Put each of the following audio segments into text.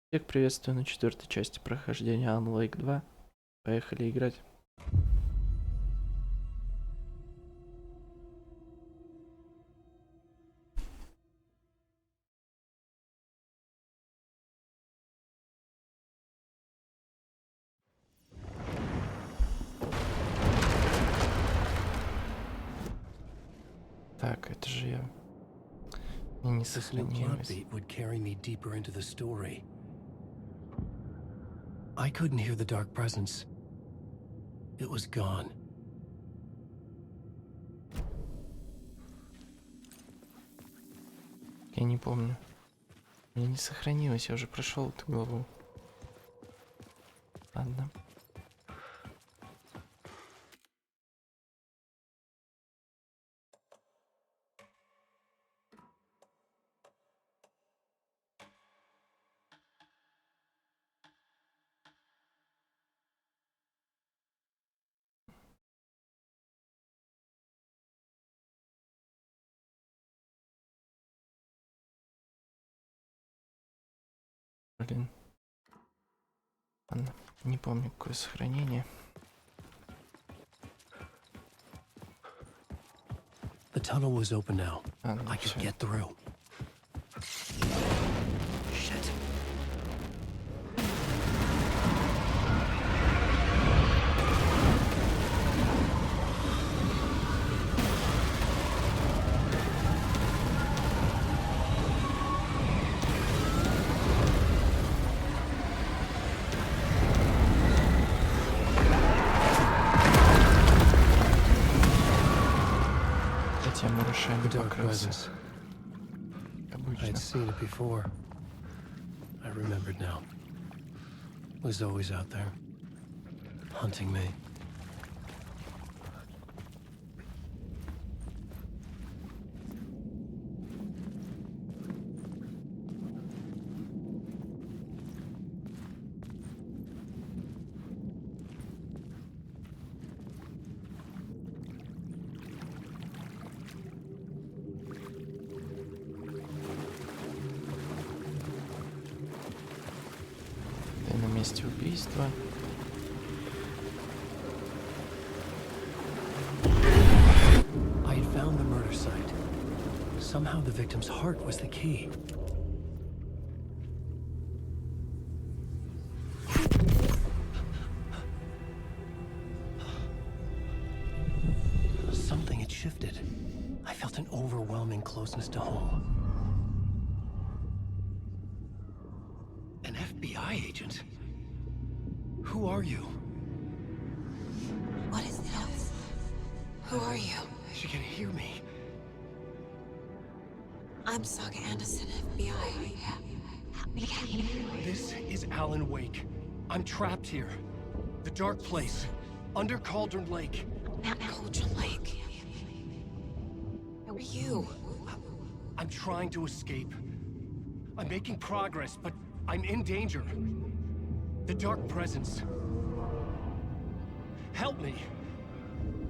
Всех приветствую на 4-й части прохождения Один 2. Поехали играть. Так, это же я. Мне не This new plot сохранилось. beat would carry me deeper into the story. I couldn't hear the dark presence. It was gone. Я не помню. Мне не сохранилось, я уже прошел эту главу. Ладно. Блин. Ладно. Не помню, какое сохранение. The tunnel was open now. Ладно, I could всё. get through. Shit. Хотя мурашами The dark покрылся. presence. Обычно. I'd seen it before. I remembered now. It was always out there, hunting me. Ты на месте убийства. I had found the murder site. Somehow the victim's heart was the key. Something had shifted. I felt an overwhelming closeness to home. An FBI agent? Who are you? What is this? Who are you? She can hear me. I'm Saga Anderson, FBI. Help me get you. This is Alan Wake. I'm trapped here. The dark place. Under Cauldron Lake. At Cauldron Lake. Who are you? I'm trying to escape. I'm making progress, but I'm in danger. The dark presence. Help me.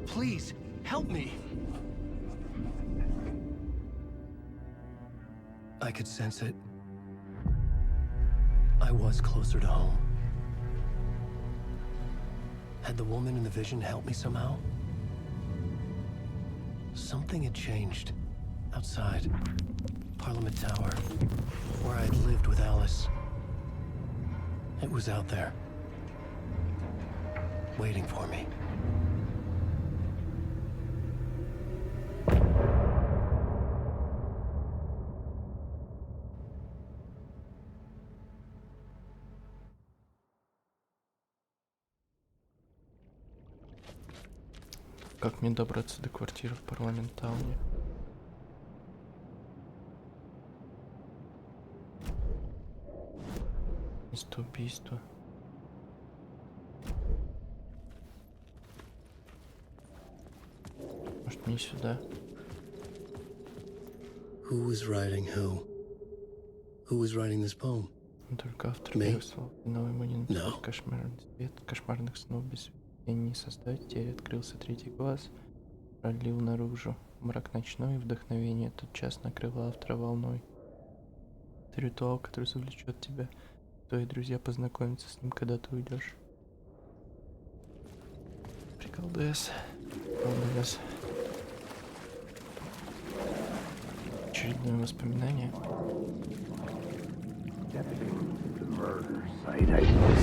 Please, help me. I could sense it. I was closer to home. Had the woman in the vision helped me somehow? Something had changed. Outside. Parliament Tower. Where I'd lived with Alice. It was out there. Waiting for me. Как мне добраться до квартиры в Парламентауне? Место убийства. Может, мне сюда? Who was writing who? Who was writing this poem? Только автор Me? первых слов. Но ему не написать No. кошмарный свет, кошмарных снов без не создать. Теперь открылся третий глаз, пролил наружу. Мрак ночной и вдохновение тот час накрыло автора волной. Это ритуал, который завлечет тебя твои друзья познакомятся с ним, когда ты уйдешь. Приколдес. Приколдес. Очередное воспоминание.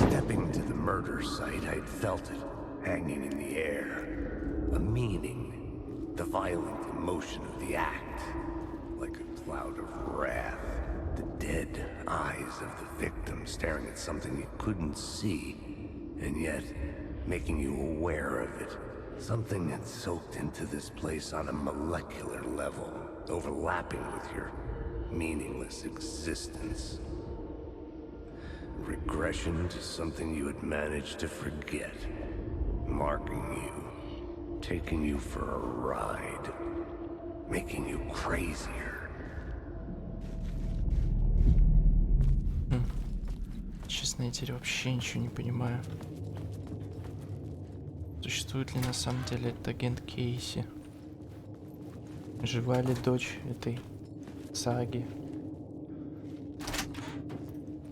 Stepping to the murder site, I'd felt it, hanging in the air. A meaning, the violent emotion of the act, like a cloud of wrath. The dead eyes of the victim staring at something you couldn't see, and yet making you aware of it. Something had soaked into this place on a molecular level, overlapping with your meaningless existence. Regression to something you had managed to forget. Marking you. Taking you for a ride. Making you crazier. Честно, я теперь вообще ничего не понимаю. Существует ли на самом деле этот агент Кейси? Жива ли дочь этой саги?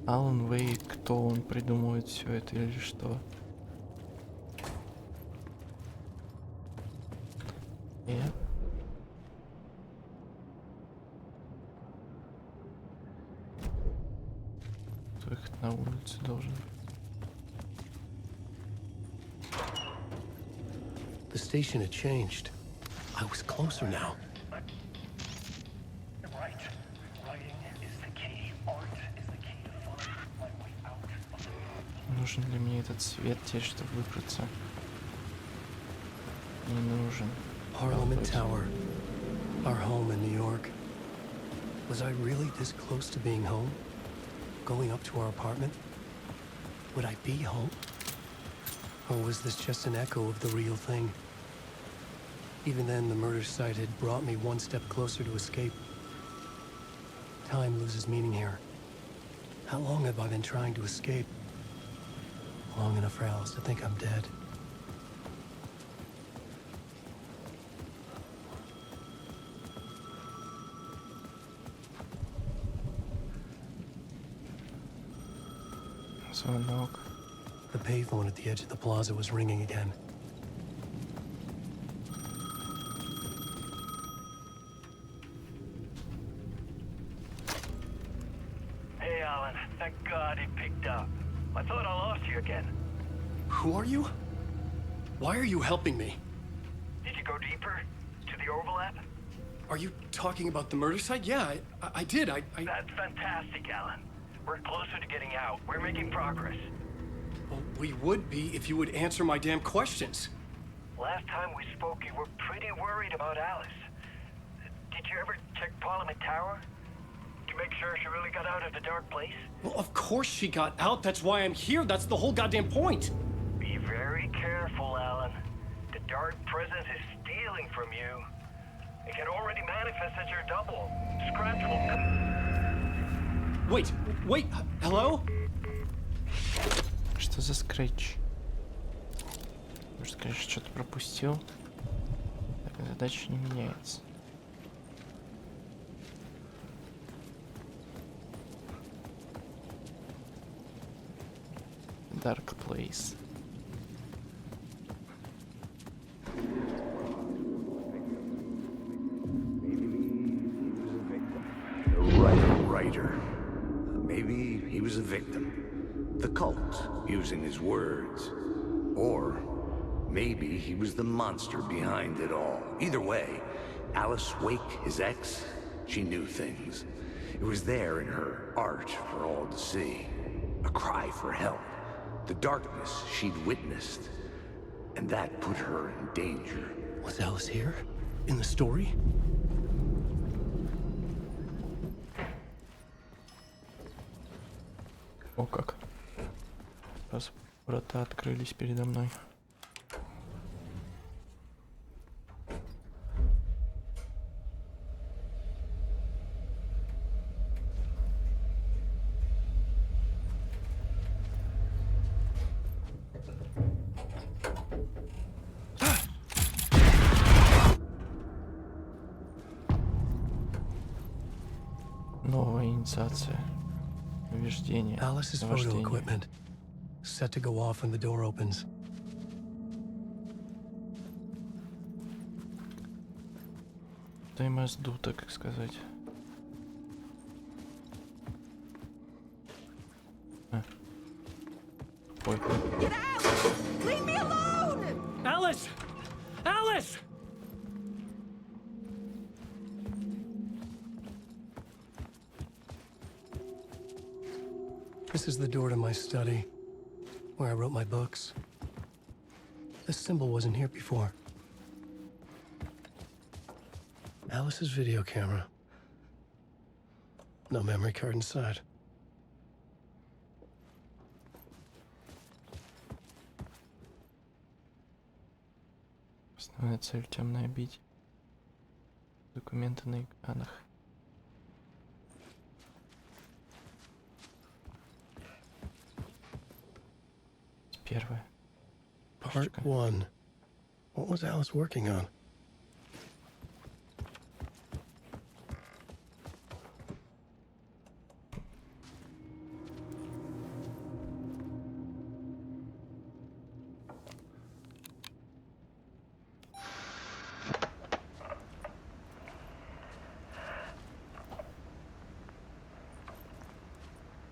Алан Вейк, кто он, придумывает все это или что? Выход на улицу должен быть. The station had changed. I was closer now. Right. Writing is the key. Art is the key to finding my way out of the world. Нужен ли мне этот свет теперь, чтобы выбраться? Не нужен. Parliament Tower. Our home in New York. Was I really this close to being home? Going up to our apartment? Would I be home? Or was this just an echo of the real thing? Even then, the murder site had brought me one step closer to escape. Time loses meaning here. How long have I been trying to escape? Long enough for Alice to think I'm dead. Звонок. The payphone at the edge of the plaza was ringing again. Hey, Alan. Thank God he picked up. I thought I lost you again. Who are you? Why are you helping me? Did you go deeper? To the overlap? Are you talking about the murder site? Yeah, I did. I... That's fantastic, Alan. We're closer to getting out. We're making progress. Well, we would be if you would answer my damn questions. Last time we spoke, you were pretty worried about Alice. Did you ever check Parliament Tower? To make sure she really got out of the dark place? Well, of course she got out. That's why I'm here. That's the whole goddamn point. Be very careful, Alan. The dark presence is stealing from you. It can already manifest as your double. Scratch will come. Wait, hello? Что за скретч? Может, конечно, что-то пропустил. Так, задача не меняется. Dark Place. Writer. Maybe he was a victim. The cult, using his words. Or maybe he was the monster behind it all. Either way, Alice Wake, his ex, she knew things. It was there in her art for all to see. A cry for help. The darkness she'd witnessed. And that put her in danger. Was Alice here? In the story? О как. Раз врата открылись передо мной. Новая инициация. Наваждение. Alice's photo Наваждение. equipment, set to go off when the door opens. Таймазду, так как сказать. Ой. Get out! Leave me alone! Alice! Alice! This is the door to my study, where I wrote my books. This symbol wasn't here before. Alice's video camera. No memory card inside. Основная цель — темная бить. Документы на экранах. Первое. Part 1. What was Alice working on?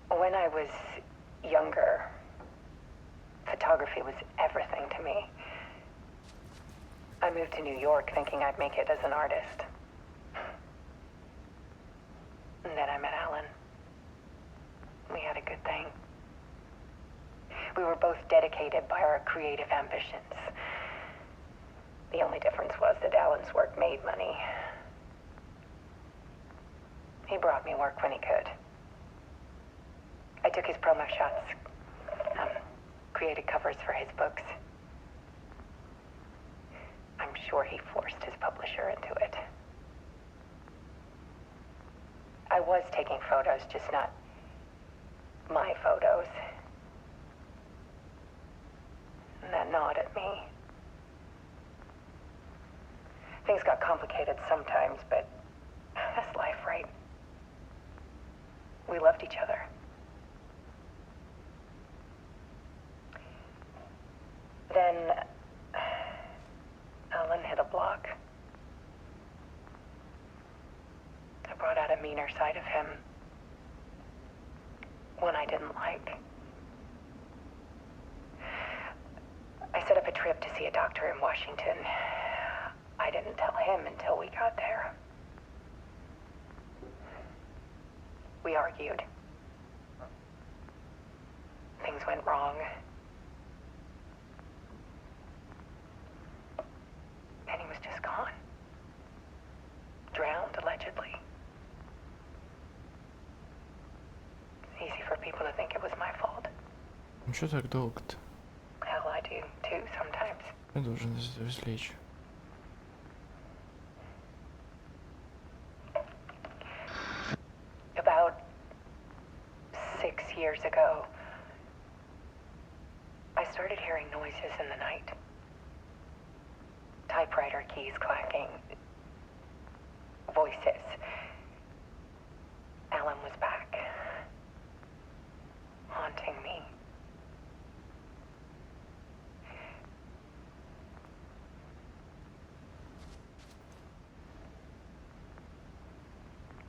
When I was younger, photography was everything to me. I moved to New York thinking I'd make it as an artist. And then I met Alan. We had a good thing. We were both dedicated by our creative ambitions. The only difference was that Alan's work made money. He brought me work when he could. I took his promo shots, created covers for his books. I'm sure he forced his publisher into it. I was taking photos, just not my photos. And that gnawed at me. Things got complicated sometimes, but that's life, right? We loved each other. Then Alan hit a block. I brought out a meaner side of him. One I didn't like. I set up a trip to see a doctor in Washington. I didn't tell him until we got there. We argued. Things went wrong. And he was just gone. Drowned, allegedly. It's easy for people to think it was my fault. Ну что так долго-то? Hell, I do, too, sometimes. Я должен извлечь. About 6 years ago, I started hearing noises in the night. Typewriter keys clacking. Voices. Alan was back. Haunting me.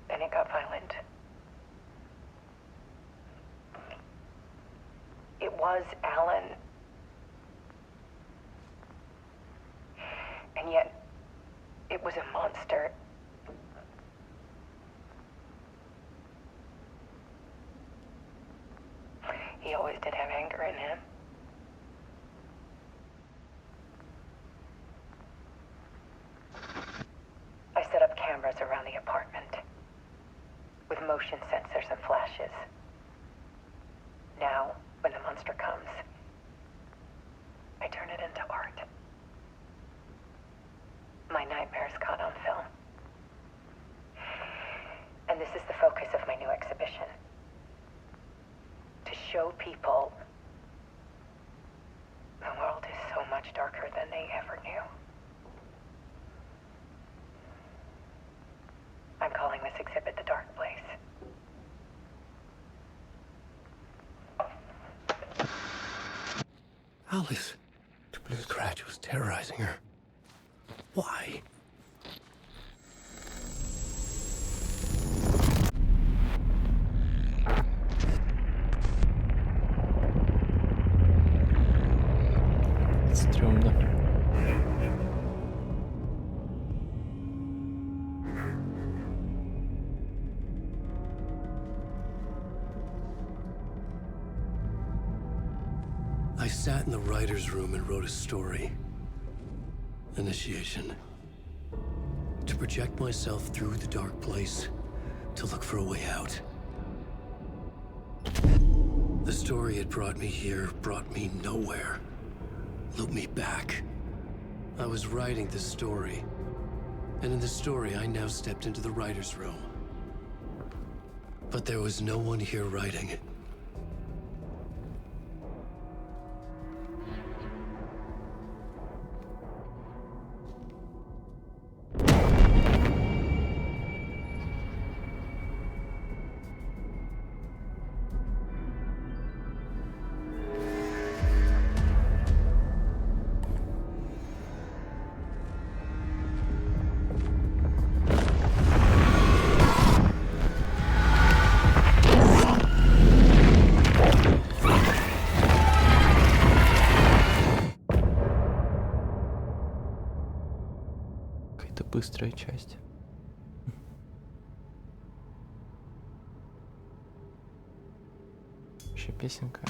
Then it got violent. It was Alan. And yet, it was a monster. He always did have anger in him. I set up cameras around the apartment with motion sensors and flashes. Now, when the monster comes, I turn it into art. My nightmares caught on film. And this is the focus of my new exhibition. To show people the world is so much darker than they ever knew. I'm calling this exhibit The Dark Place. Alice. Scratch was terrorizing her. Why? Стрёмно. I sat in the writer's room and wrote a story. Initiation. To project myself through the dark place, to look for a way out. The story had brought me here, brought me nowhere. Looped me back. I was writing the story. And in the story, I now stepped into the writer's room. But there was no one here writing it. Какая-то быстрая часть. Вообще песенка.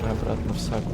Обратно в сагу.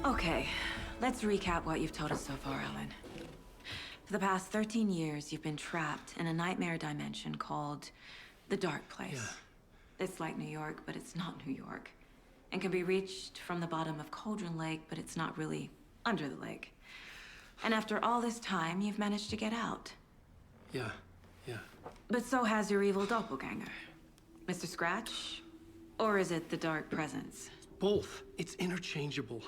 Okay, let's recap what you've told us so far, Ellen. For the past 13 years, you've been trapped in a nightmare dimension called the Dark Place. Yeah. It's like New York, but it's not New York. And can be reached from the bottom of Cauldron Lake, but it's not really under the lake. And after all this time, you've managed to get out. Yeah. But so has your evil doppelganger. Mr. Scratch? Or is it the Dark Presence? Both. It's interchangeable.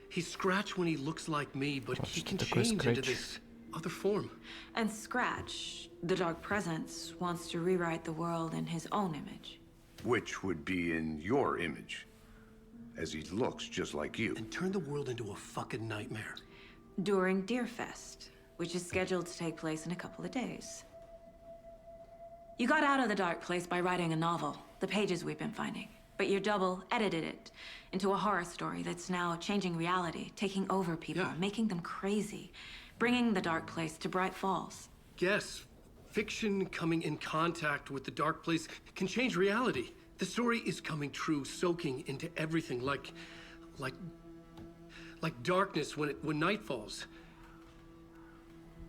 He's Scratch when he looks like me, but he can такое change into Scratch? this other form. And Scratch, the Dark Presence, wants to rewrite the world in his own image. Which would be in your image, as he looks just like you. And turn the world into a fucking nightmare. During Deerfest, which is scheduled to take place in a couple of days. You got out of the Dark Place by writing a novel, the pages we've been finding. But your double edited it into a horror story that's now changing reality, taking over people, Yeah. making them crazy, bringing the Dark Place to Bright Falls. Yes, fiction coming in contact with the dark place can change reality. The story is coming true, soaking into everything like darkness when night falls.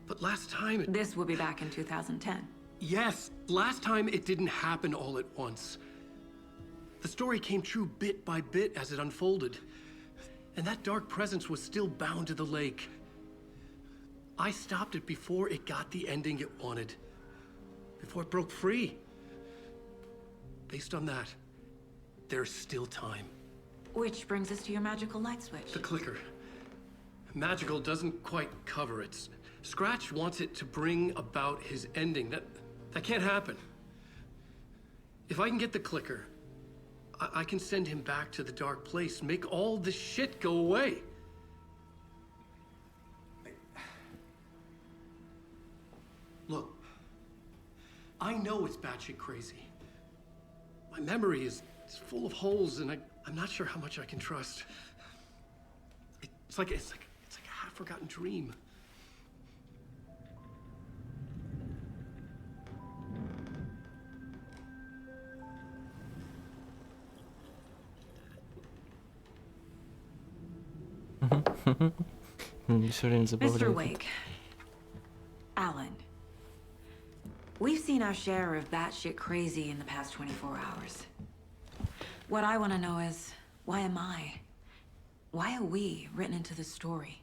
But last time it... This will be back in 2010. Yes, last time it didn't happen all at once. The story came true bit by bit as it unfolded. And that dark presence was still bound to the lake. I stopped it before it got the ending it wanted. Before it broke free. Based on that, there's still time. Which brings us to your magical light switch. The clicker. Magical doesn't quite cover it. Scratch wants it to bring about his ending. That can't happen. If I can get the clicker, I can send him back to the dark place, make all this shit go away. Look, I know it's batshit crazy. My memory is full of holes, and I'm not sure how much I can trust. It's like a half-forgotten dream. Мне все время Mr. забавляет. Wake. Alan. We've seen our share of batshit crazy in the past 24 hours. What I want to know is, why am I? Why are we written into the story?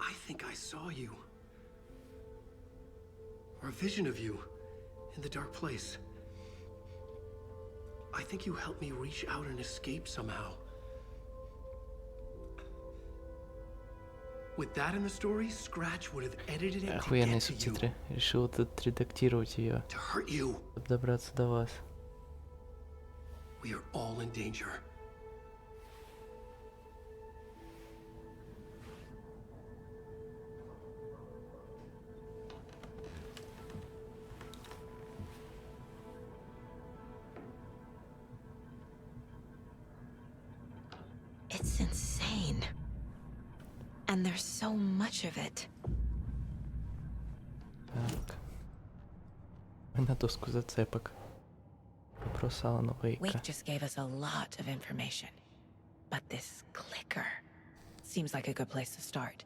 I think I saw you. Or a vision of you. In the dark place. I think you helped me reach out and escape somehow. With that in the story, Scratch would have edited it to Охуенные get to you. субтитры. Решил тут редактировать ее, To hurt you. чтобы добраться до вас. We are all in danger. It's insane. And there's so much of it. Так. На доску зацепок. Вопрос Алана Вейка. Wake just gave us a lot of information. But this clicker seems like a good place to start.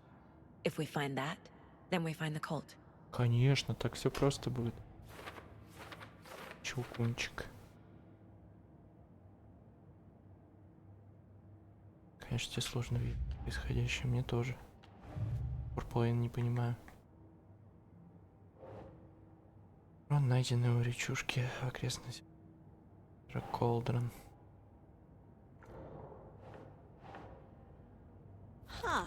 If we find that, then we find the cult. Конечно, так все просто будет. Чукунчик. Конечно, тебе сложно видеть происходящее, мне тоже. Половину не понимаю. Он найденный у речушки в окрестностях Колдрон. Huh.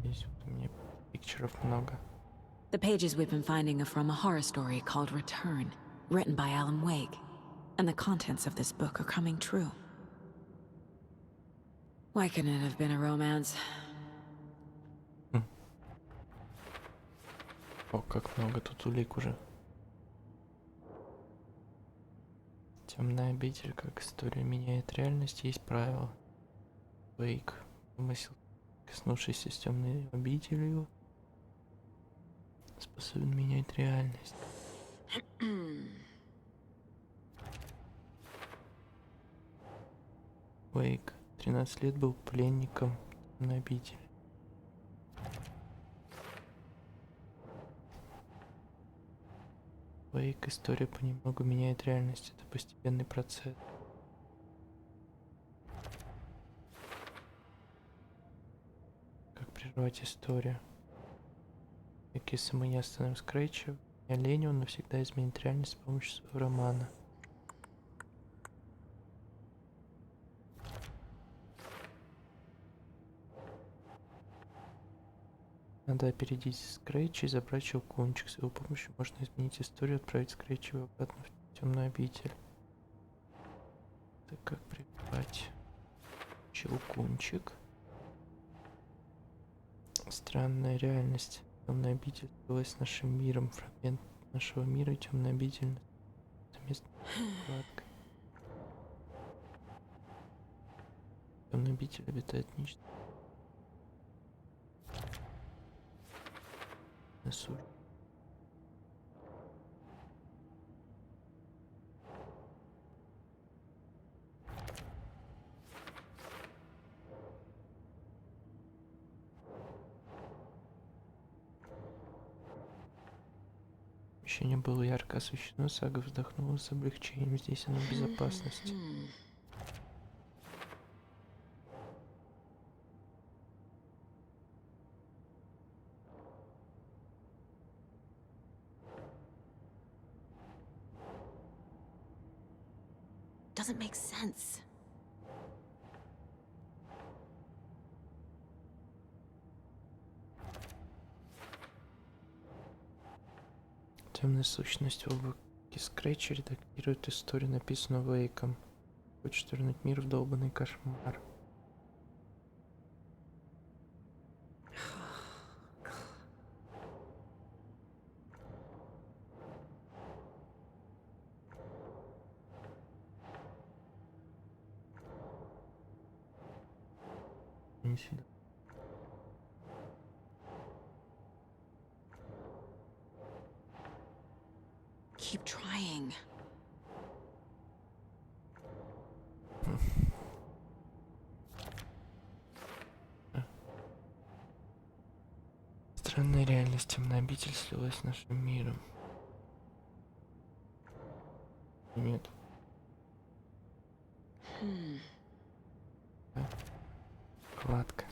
Здесь вот у меня пикчеров много. The pages we've been finding are from a horror story called Return, written by Alan Wake. And the contents of this book are coming true. Why couldn't it have been a romance? О, как много тут улик уже. Темная обитель, как история меняет реальность, есть правило. Вейк вымысел, коснувшийся с темной обителью, способен менять реальность. Вейк 13 лет был пленником темной обители. Вейк история понемногу меняет реальность. Это постепенный процесс. Как прервать историю? Как если мы не остановим Скретча, не оленя, он навсегда изменит реальность с помощью своего романа. Надо опередить Скретча и забрать Щелкунчик. С его помощью можно изменить историю и отправить Скретча обратно в темную обитель. Так как прервать Щелкунчик? Странная реальность. Темная обитель сбилась с нашим миром. Фрагмент нашего мира и темная обитель совместной вкладкой. В темной обители обитает нечто. Несу. Помещение было ярко освещено, Сага вздохнула с облегчением. Здесь она в безопасности. Doesn't make sense. Темная сущность в облаке Скретча редактирует историю, написанную Вейком. Хочет вернуть мир в долбанный кошмар. Не сюда. Keep trying. Странная реальность, темная обитель слилась с нашим миром. Нет. Да. Кладка.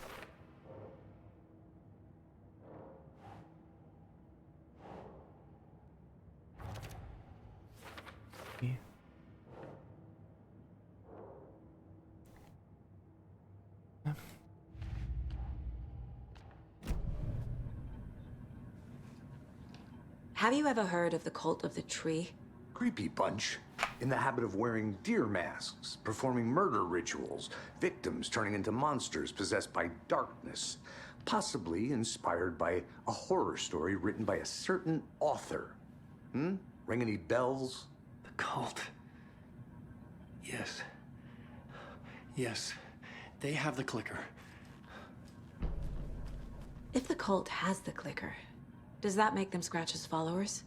И... Да. Have you ever heard of the cult of the tree? Creepy bunch. In the habit of wearing deer masks, performing murder rituals, victims turning into monsters possessed by darkness. Possibly inspired by a horror story written by a certain author. Ring any bells? The cult. Yes. Yes. They have the clicker. If the cult has the clicker, does that make them Scratch's followers?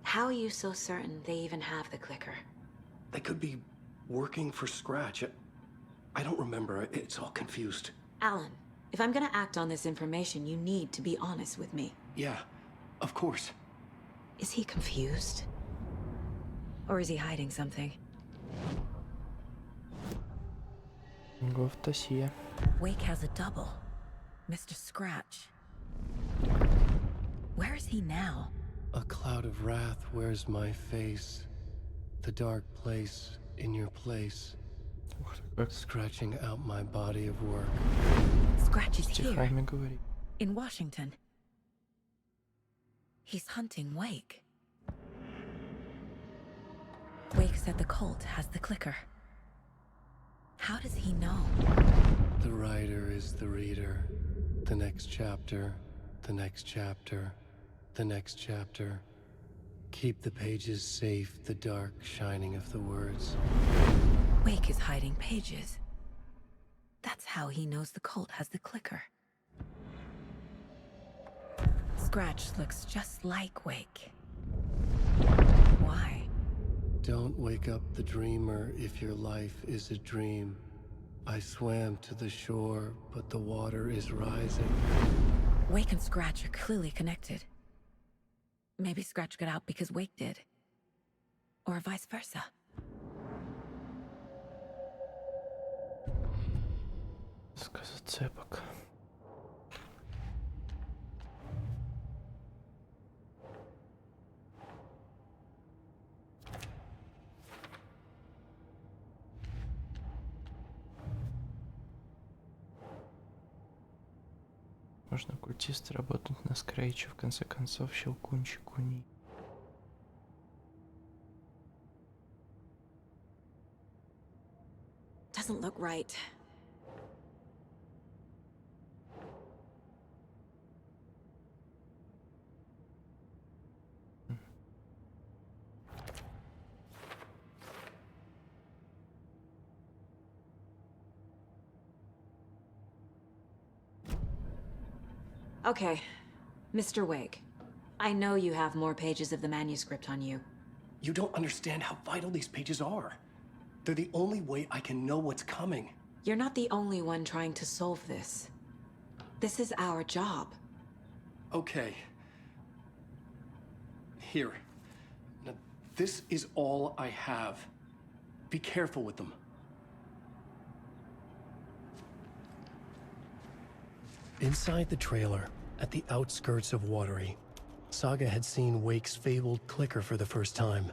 How are you so certain they even have the clicker? They could be working for Scratch. I don't remember. It's all confused. Alan, if I'm gonna act on this information, you need to be honest with me. Yeah, of course. Is he confused? Or is he hiding something? Гофтасия. Wake has a double. Mr. Scratch. Where is he now? A cloud of wrath wears my face. The dark place in your place. Ух ты, как с Scratching out my body of work. Scratch is here, стихами говорит. in Washington. He's hunting Wake. Wake said the cult has the clicker. How does he know? The writer is the reader. The next chapter, the next chapter, the next chapter. Keep the pages safe, the dark shining of the words. Wake is hiding pages. That's how he knows the cult has the clicker. Scratch looks just like Wake. Why? Don't wake up the dreamer if your life is a dream. I swam to the shore, but the water is rising. Wake and Scratch are clearly connected. Maybe Scratch got out because Wake did. Or vice versa. Сказоцепок. Можно культисты работать на скрейче, в конце концов, щелкунчику не. Doesn't look right. Okay, Mr. Wake. I know you have more pages of the manuscript on you. You don't understand how vital these pages are. They're the only way I can know what's coming. You're not the only one trying to solve this. This is our job. Okay. Here. Now, this is all I have. Be careful with them. Inside the trailer, at the outskirts of Watery, Saga had seen Wake's fabled clicker for the first time,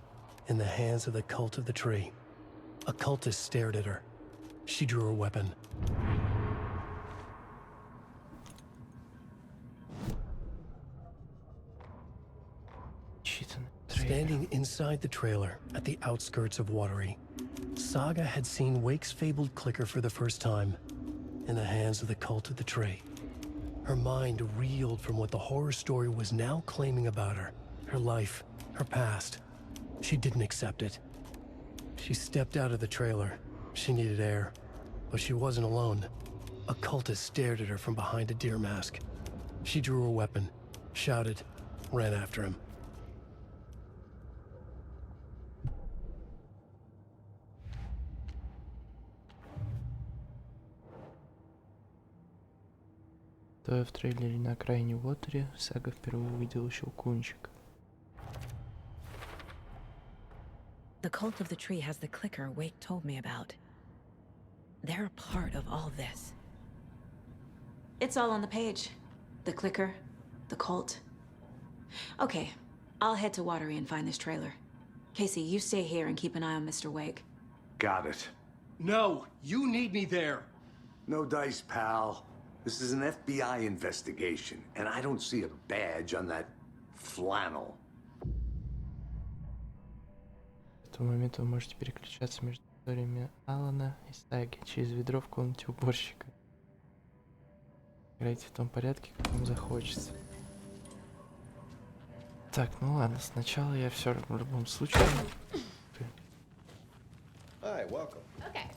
in the hands of the Cult of the Tree. A cultist stared at her. She drew her weapon. Standing inside the trailer, at the outskirts of Watery, Saga had seen Wake's fabled clicker for the first time, in the hands of the Cult of the Tree. Her mind reeled from what the horror story was now claiming about her. Her life, her past. She didn't accept it. She stepped out of the trailer. She needed air. But she wasn't alone. A cultist stared at her from behind a deer mask. She drew her weapon, shouted, ran after him. Стоя в трейлере на окраине Уотере, Сага впервые увидел щелкунчик. The cult of the tree has the clicker Wake told me about. They're a part of all this. It's all on the page. The clicker, the cult. Okay, I'll head to Watery and find this trailer. Casey, you stay here and keep an eye on Mr. Wake. Got it. No, you need me there. No dice, pal. This is an FBI investigation, and I don't see a badge on that flannel. В этот момент вы можете переключаться между историями Алана и Саги через ведро в комнате уборщика. Играйте в том порядке, как вам захочется. Так, ну ладно, сначала я все в любом случае. Hi, welcome. Okay.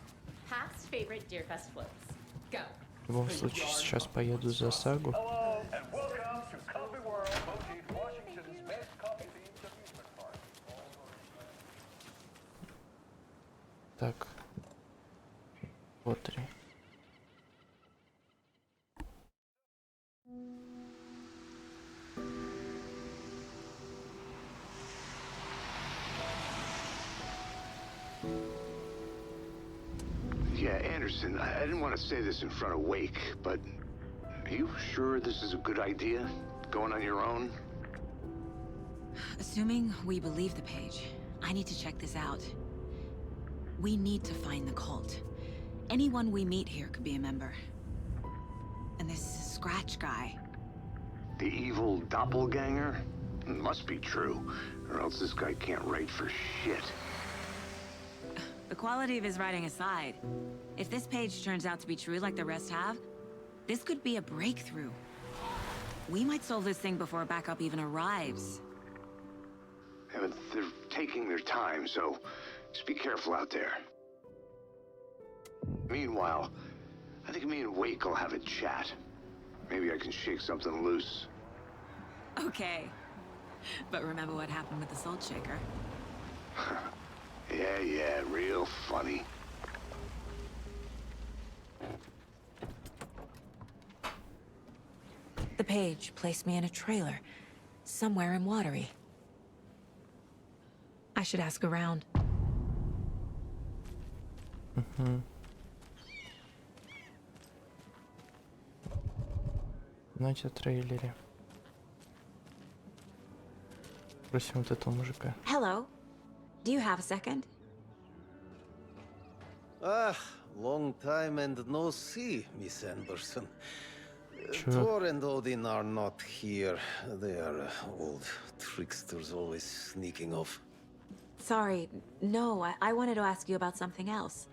Past favorite Deerfest floats. Go. В любом случае сейчас поеду за Сагу. Hello, and welcome to Coffee World, Motif, Washington's best coffee-themed amusement park. Так. Вот три. Yeah, Anderson, I didn't want to say this in front of Wake, but are you sure this is a good idea? Going on your own? Assuming we believe the page, I need to check this out. We need to find the cult. Anyone we meet here could be a member. And this Scratch guy. The evil doppelganger? Must be true, or else this guy can't write for shit. The quality of his writing aside, if this page turns out to be true like the rest have, this could be a breakthrough. We might solve this thing before backup even arrives. Yeah, but they're taking their time, so just be careful out there. Meanwhile, I think me and Wake will have a chat. Maybe I can shake something loose. Okay. But remember what happened with the salt shaker? Yeah, real funny. The page placed me in a trailer, somewhere in Watery. I should ask around. Знаете о трейлере. Просим вот этого мужика. Hello. Do you have a second? Ah, long time and no see, Miss Anderson. Sure. Thor and Odin are not here. They are old tricksters always sneaking off. Sorry, no, I wanted to ask you about something else.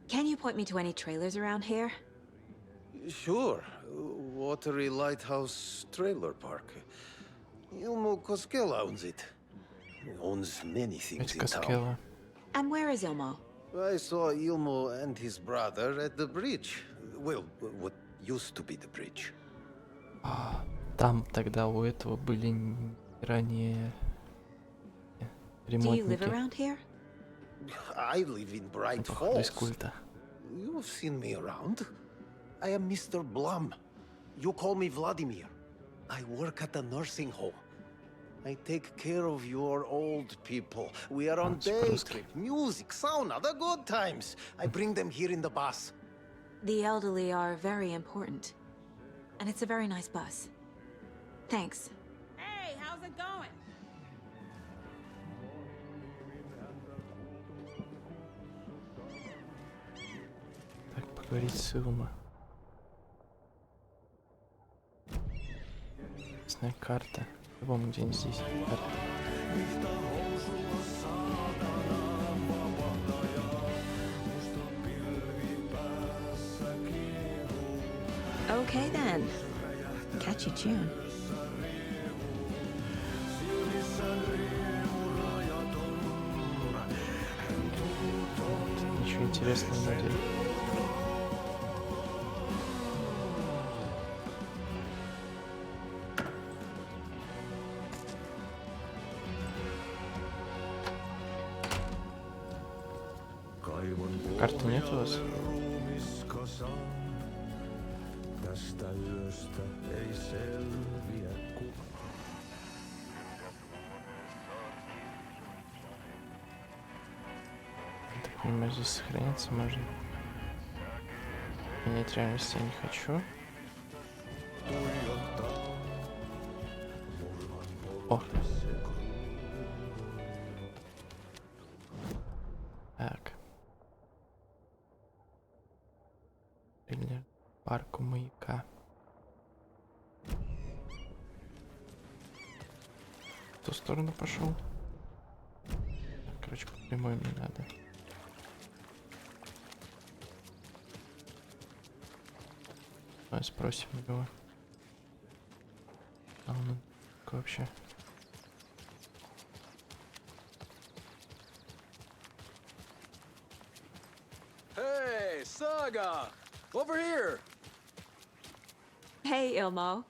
Can you point me to any trailers around here? Sure. Watery Lighthouse Trailer Park. Ilmo Koskela owns it. He owns many things Эти in town. Каскела. And where is Ilmo? I saw Ilmo and his brother at the bridge. Well, what used to be the bridge. Там тогда у этого были ранее Do you live ремонтники. around here? I live in Bright Походу из Falls. культа. You've seen me around. I am Mr. Blum. You call me Vladimir. I work at a nursing home. I take care of your old people. We are on That's day brusque. trip, music, sauna, the good times. I bring them here in the bus. The elderly are very important. And it's a very nice bus. Thanks. Hey, how's it going? Так, поговорить с Илма. Интересная карта. По-моему, где-нибудь здесь карта. Okay then. Catchy tune. Ничего интересного не делаю. Карты нет у вас? Tästä yöstä ei selviä Так понимаю, здесь сохраниться можно. Менять реальность я не хочу. О! Так. Или парк у маяка. В ту сторону пошел. Короче, по прямой мне надо. Давай спросим его. А он как вообще? Hey, Saga! Over here! Hey, Ilmo.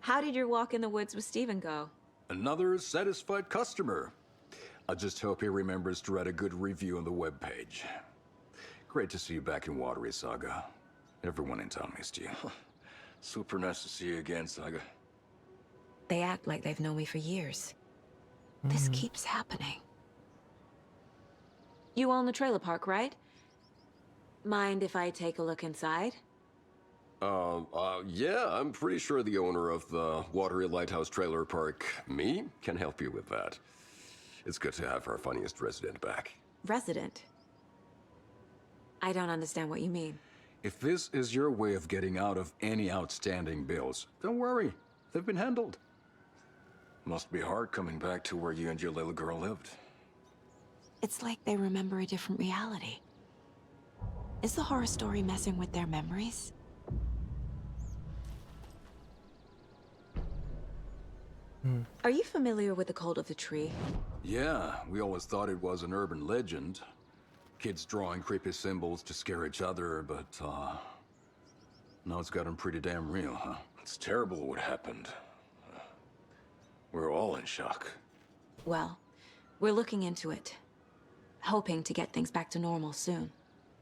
How did your walk in the woods with Steven go? Another satisfied customer. I just hope he remembers to write a good review on the webpage. Great to see you back in Watery, Saga. Everyone in town missed you. Super nice to see you again, Saga. They act like they've known me for years. This keeps happening. You own the trailer park, right? Mind if I take a look inside? Yeah, I'm pretty sure the owner of the Watery Lighthouse Trailer Park, me, can help you with that. It's good to have our funniest resident back. Resident? I don't understand what you mean. If this is your way of getting out of any outstanding bills, don't worry. They've been handled. Must be hard coming back to where you and your little girl lived. It's like they remember a different reality. Is the horror story messing with their memories? Are you familiar with the Cult of the Tree? Yeah, we always thought it was an urban legend. Kids drawing creepy symbols to scare each other, but, now it's gotten pretty damn real, huh? It's terrible what happened. We're all in shock. Well, we're looking into it. Hoping to get things back to normal soon.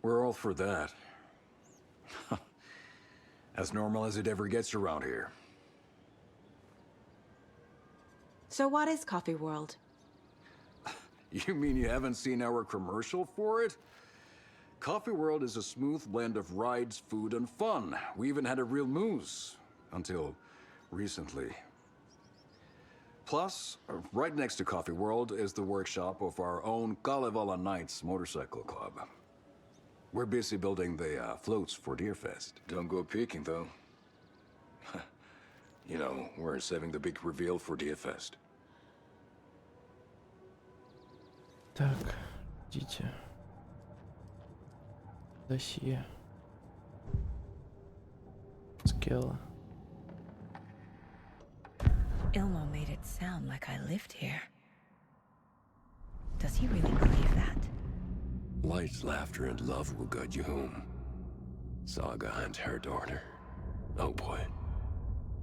We're all for that. As normal as it ever gets around here. So what is Coffee World? You mean you haven't seen our commercial for it? Coffee World is a smooth blend of rides, food, and fun. We even had a real moose. Until recently. Plus, right next to Coffee World is the workshop of our own Kalevala Knights motorcycle club. We're busy building the floats for Deerfest. Don't go peeking, though. You know, we're saving the big reveal for Deerfest. Так, идите. Досье. Скелла. Ilmo made it sound like I lived here. Does he really believe that? Light, laughter, and love will guide you home. Saga and her daughter. Oh boy.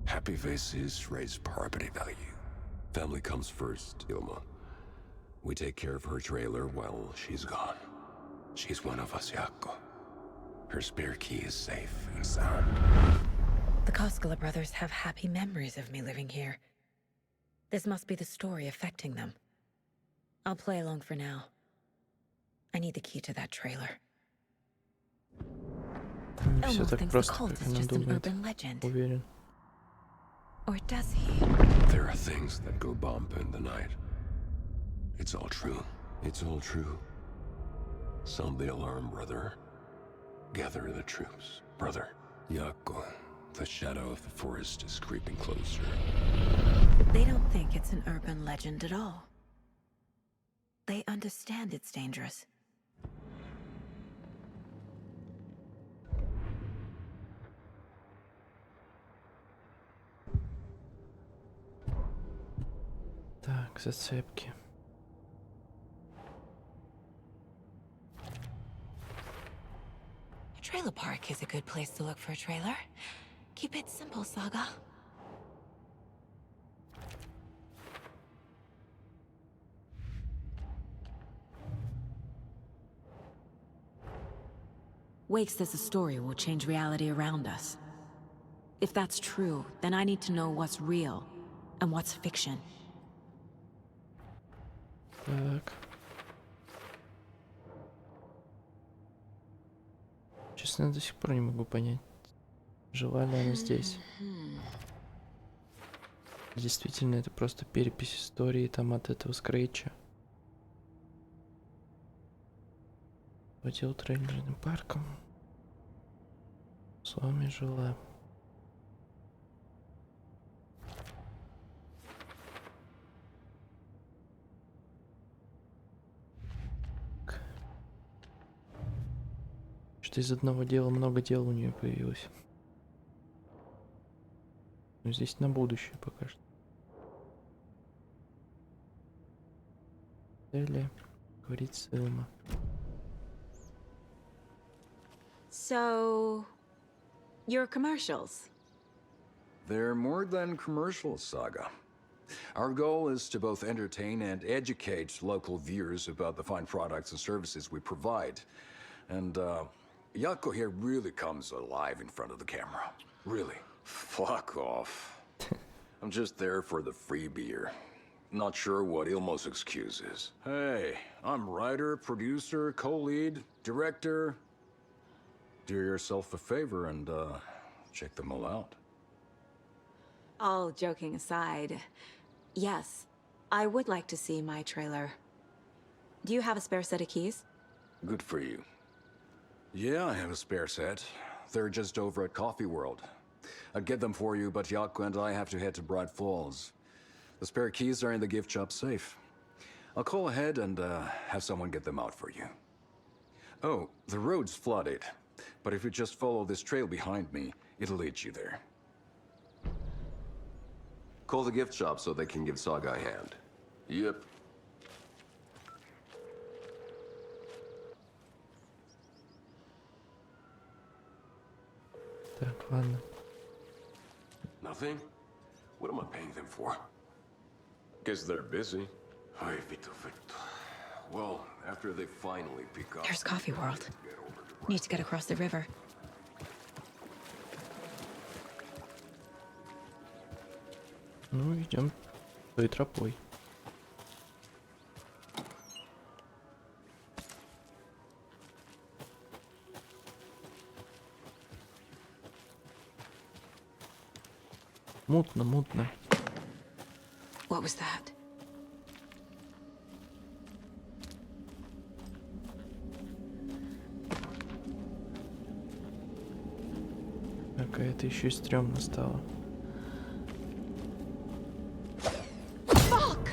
Happy faces raise property value. Family comes first, Ilma. We take care of her trailer while she's gone. She's one of us, Jaakko. Her spare key is safe and sound. The Koskela brothers have happy memories of me living here. This must be the story affecting them. I'll play along for now. I need the key to that trailer. Не все Elmo так thinks the просто, cult как is она just an думает. urban legend. Уверен. Or does he? There are things that go bump in the night. It's all true. It's all true. Sound the alarm, brother. Gather the troops, brother. Jaakko, the shadow of the forest is creeping closer. They don't think it's an urban legend at all. They understand it's dangerous. Так, зацепки. A trailer park is a good place to look for a trailer. Keep it simple, Saga. Wake says the story will change reality around us. If that's true, then I need to know what's real and what's fiction. Так. Честно, я до сих пор не могу понять, жила ли она здесь. Действительно, это просто перепись истории там от этого скретча. Водил трейлерным парком. С вами жила. Что из одного дела много дел у нее появилось. Но здесь на будущее пока что. Цели, говорит Силма. So, your commercials. They're more than commercials, Saga. Our goal is to both entertain and educate local viewers about the fine products and services we provide. And, Yako here really comes alive in front of the camera. Really. Fuck off. I'm just there for the free beer. Not sure what Ilmo's excuse is. Hey, I'm writer, producer, co-lead, director. Do yourself a favor and, check them all out. All joking aside, yes, I would like to see my trailer. Do you have a spare set of keys? Good for you. Yeah, I have a spare set. They're just over at Coffee World. I'd get them for you, but Yako and I have to head to Bright Falls. The spare keys are in the gift shop safe. I'll call ahead and have someone get them out for you. Oh, the road's flooded, but if you just follow this trail behind me, it'll lead you there. Call the gift shop so they can give Saga a hand. Yep. Так, ладно. Nothing? What am I paying them for? Guess they're busy. Ay, Vito, Vito. Well, after they finally pick up... There's Coffee World. Need to get across the river. Ну, идем той тропой. Мутно, мутно. What was that? Какая-то еще и стрёмно стало. Fuck!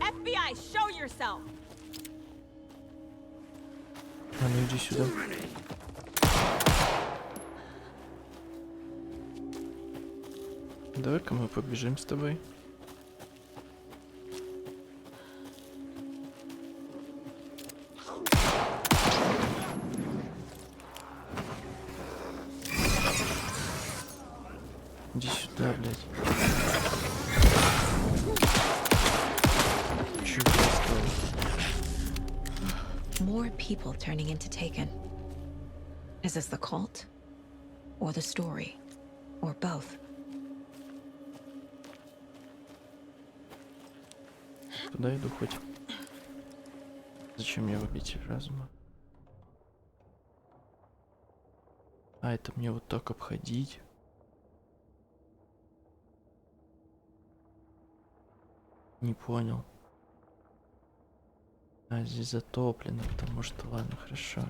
FBI, show yourself! А ну иди сюда. Давай-ка мы побежим с тобой. Иди сюда, блядь. Чё осталось? More people turning into Taken. Is this the cult? Or the story? Or both? Туда иду хоть. Зачем мне в обитель разума? А, это мне вот так обходить? Не понял. А, здесь затоплено, потому что... Ладно, хорошо.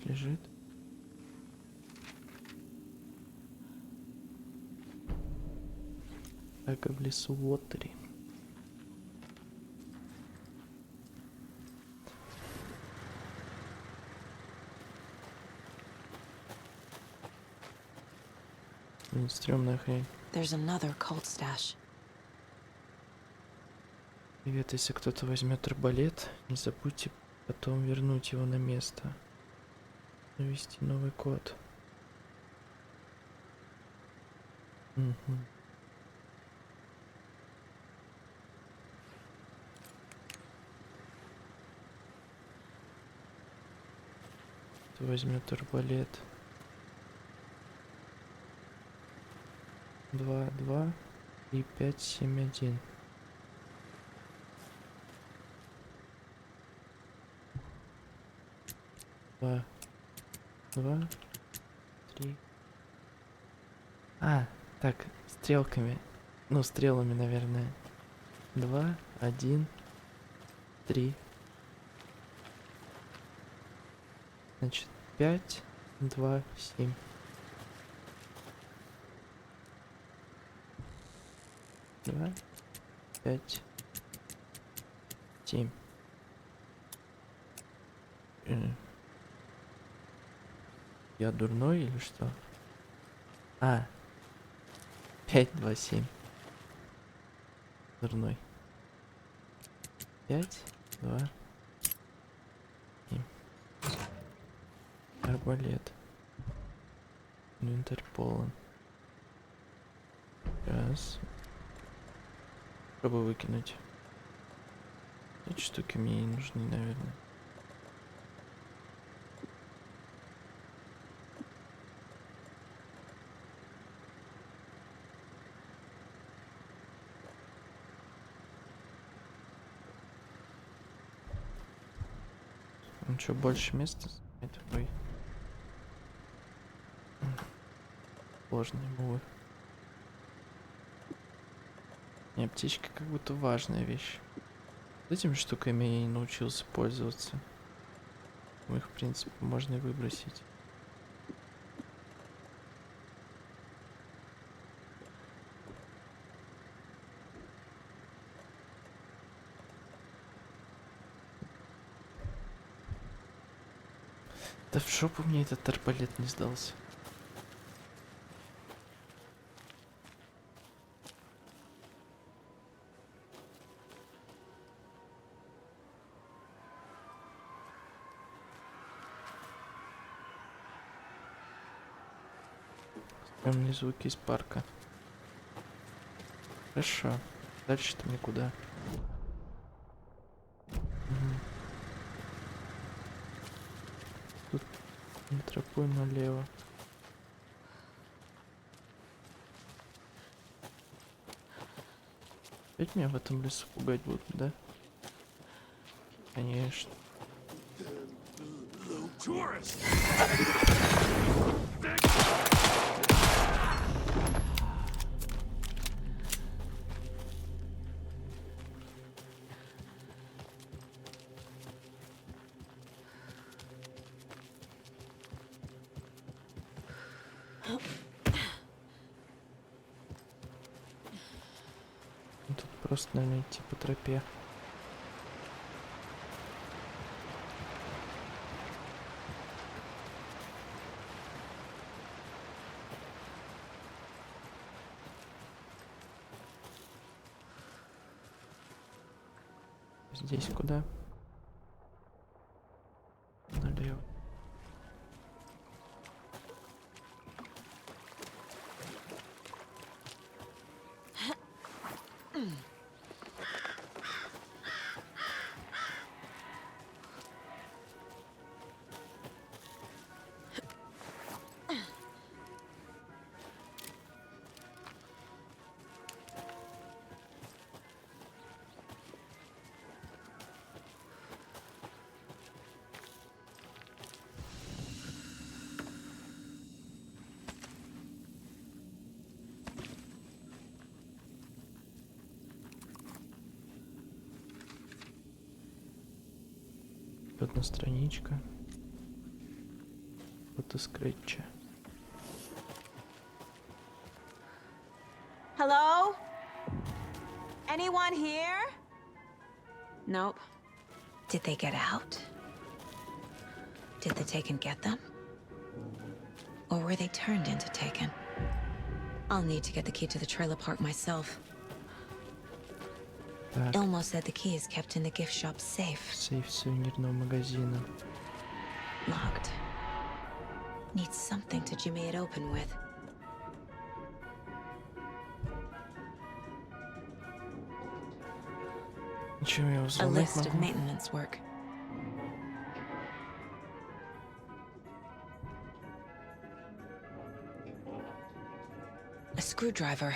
Лежит. Сага в лесу Уотери. Блин, стрёмная хрень. There's another cult stash. Привет, если кто-то возьмет арбалет, не забудьте потом вернуть его на место. Навести новый код. Угу. Кто возьмет арбалет? 2, 2 и 5, 7, 1. Два, 2, 3. А, так, стрелками. Ну, стрелами, наверное. 2, 1, 3. Значит, 5, 2, 7. Два, 5, 7. Я дурной или что? А. 5, 2, 7. Дурной. 5, 2, 7. Арбалет. Инвентарь полон. Раз. Попробую выкинуть. Эти штуки мне не нужны, наверное. Ну что, больше места занимает? Ой. Сложные мувы. Не, аптечка как будто важная вещь. Этими штуками я не научился пользоваться. Их, в принципе, можно и выбросить. Да в жопу мне этот арбалет не сдался. Стрёмные звуки из парка. Хорошо. Дальше-то мне куда? Тут тропой налево. Опять меня в этом лесу пугать будут, да? Конечно. Тут просто, наверное, идти по тропе. Здесь куда? Налево. Одна страничка. Фото скретча. Hello? Anyone here? Nope. Did they get out? Did the Taken get them? Or were they turned into Taken? I'll need to get the key to the trailer park myself. Так, Elmo said the key is kept in the gift shop safe. сейф сувенирного магазина. Locked. Need something to jimmy it open with. Ничего, я его A взломать list of могу. maintenance work. A screwdriver.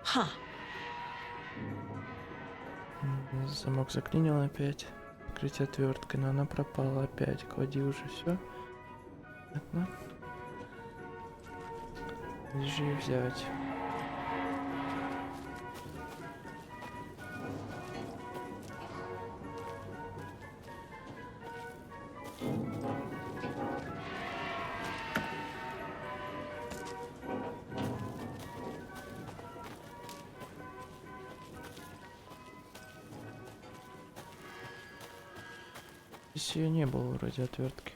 Huh. Замок заклинил опять. Открыть отверткой, но она пропала опять. Клади уже все. Ладно. Лежи взять. Здесь ее не было вроде отвертки.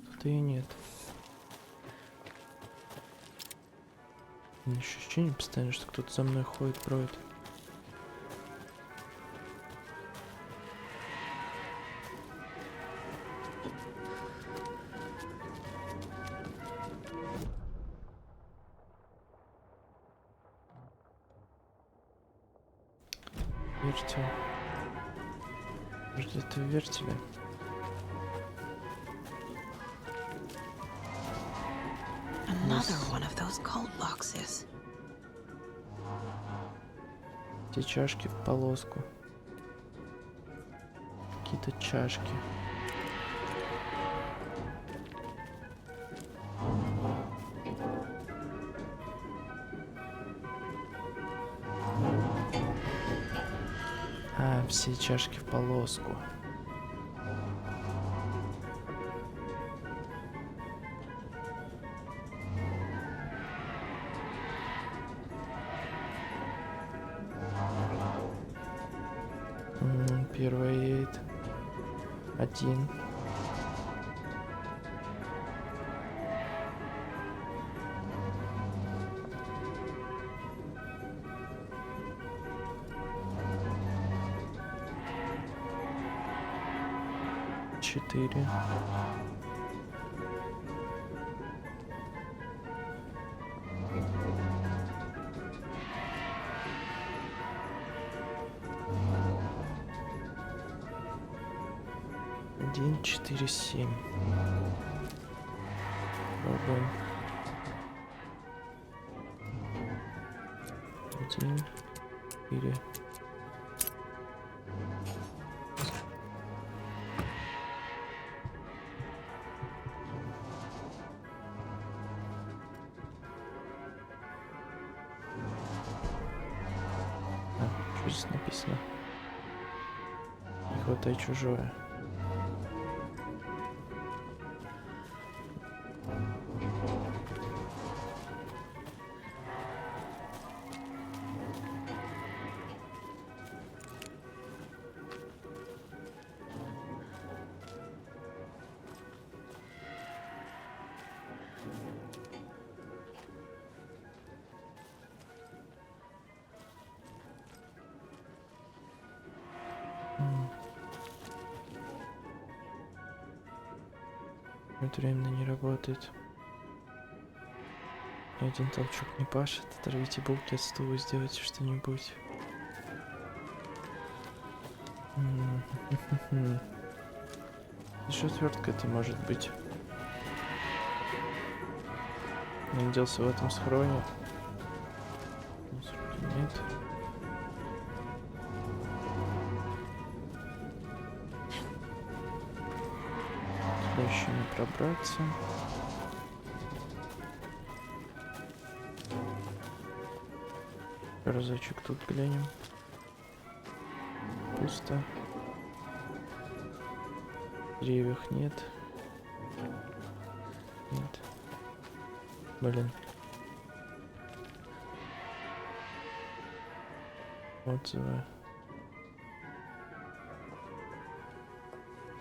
Тут ее нет. Ощущение постоянно, что кто-то за мной ходит, бродит. Вертел. Может, это вертели? Another one of those cold boxes. Эти чашки в полоску. Какие-то чашки. А, все чашки в полоску. Первый эйд. Один. Четыре. Один, четыре, семь. Пробуем. Один, четыре. Что здесь написано? Не хватай чужое. Это временно не работает. Ни один толчок не пашет. Оторвите булки от стула, сделайте что-нибудь. Еще отвертка это может быть. Я наделся в этом схроне. Нет. Сюда еще не пробраться. Разочек тут глянем. Пусто. В деревьях нет. Нет. Блин. Отзывы.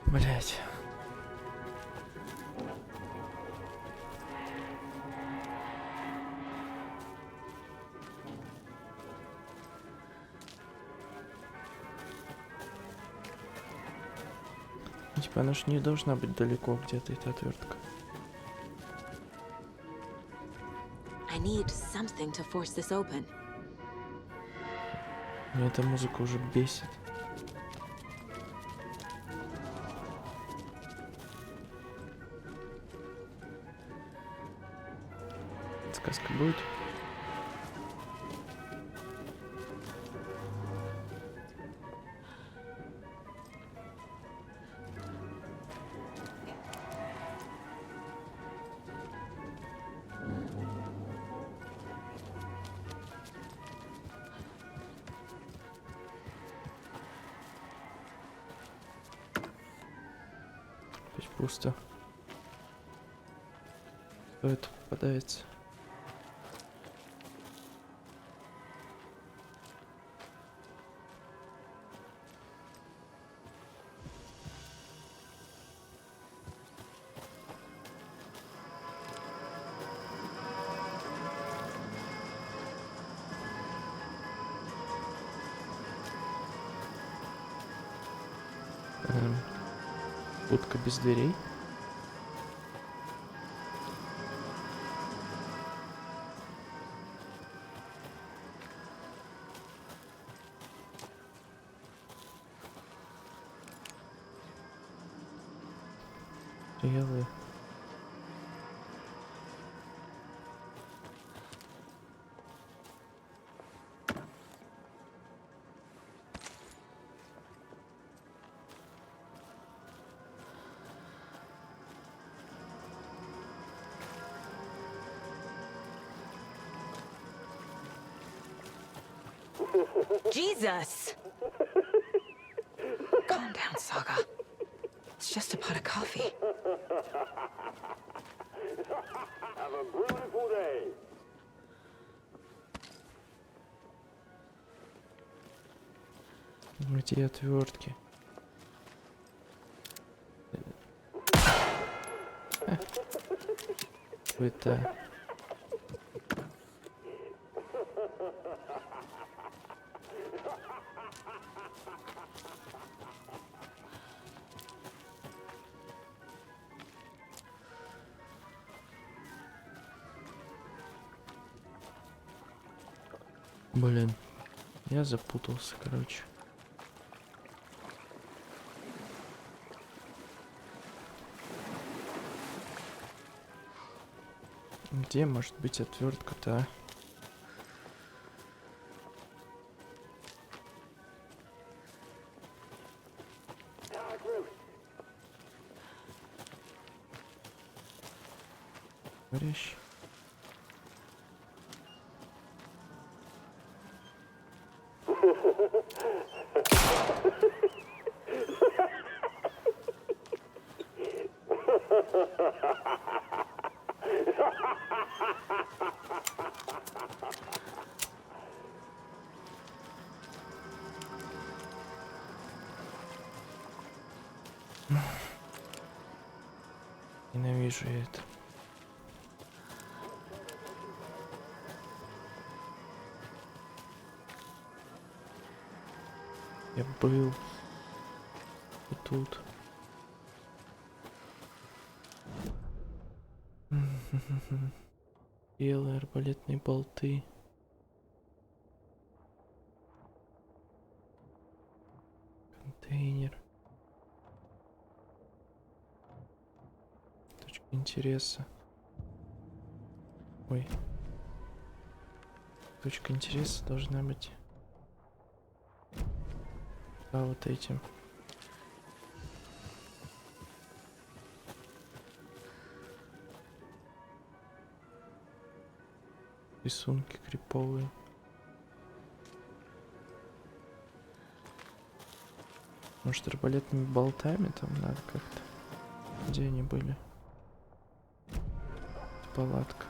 Блять. Типа она ж не должна быть далеко где-то, эта отвертка. I need something to force this open. Меня эта музыка уже бесит. Сказка будет? Опять пусто. Кто это попадается? Будка без дверей. Стрелы. Jesus! Calm down, Saga. It's just a pot of coffee. Have a beautiful day. Где отвертки? Это. Блин, я запутался, короче. Где может быть отвертка-то, а? Горящий. Ненавижу я это. Я был и тут. Белые арбалетные болты. Контейнер. Точка интереса. Ой. Точка интереса должна быть. А вот этим. Рисунки криповые. Может, арбалетными болтами там надо как-то. Где они были? Палатка.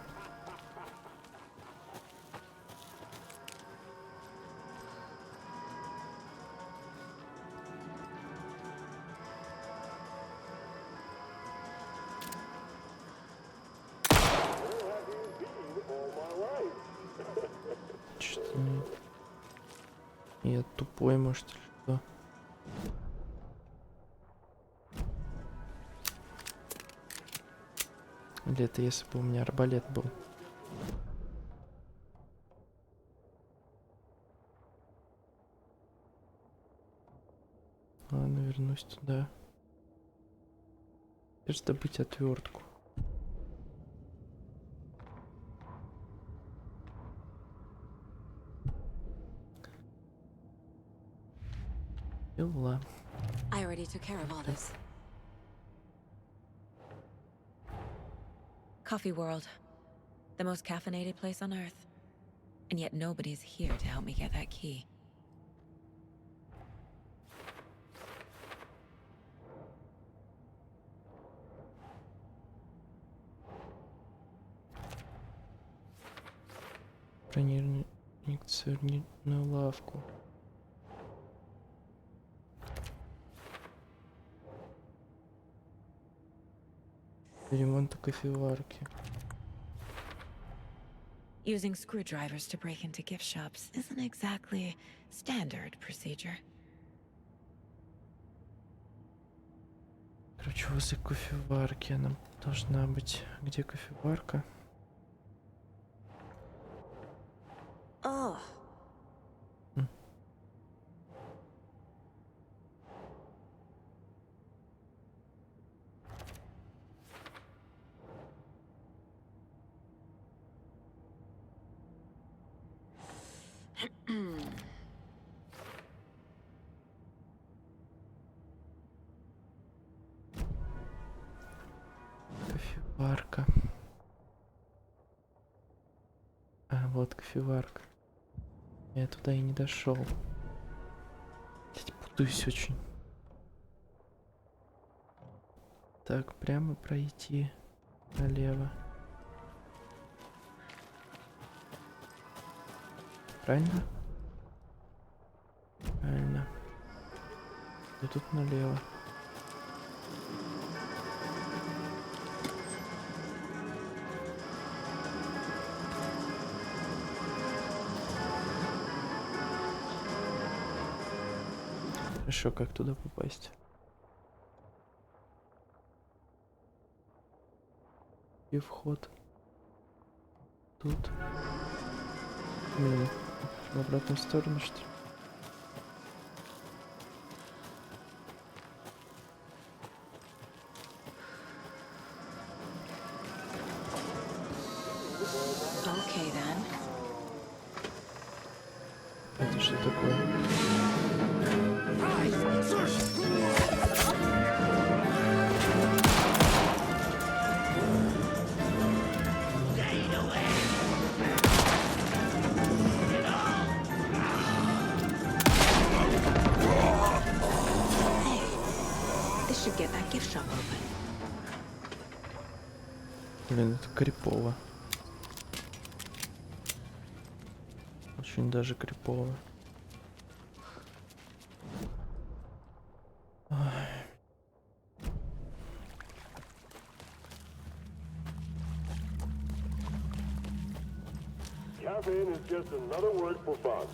Что-то не... Я тупой, может, или что? Или это если бы у меня арбалет был? Ладно, вернусь туда. Теперь добыть отвертку. Дела. I already took care of all this. Coffee World. The most caffeinated place on Earth. And yet nobody's here to help me get that key. Проникновение на лавку. Ремонт кофеварки. Using screwdrivers to break into gift shops isn't exactly standard procedure. Короче, возле кофеварки она должна быть. Где кофеварка? Oh. Кофеварка. А, вот кофеварка. Я туда и не дошел. Путаюсь очень. Так, прямо пройти налево. Правильно? Правильно. И тут налево. Хорошо, как туда попасть? И вход. Тут. Блин, в обратную сторону, что ли? Okay then. Это что такое? This should get that gift shop open. Блин, это крипово. Очень даже крипово. Caffeine is just another word for fun.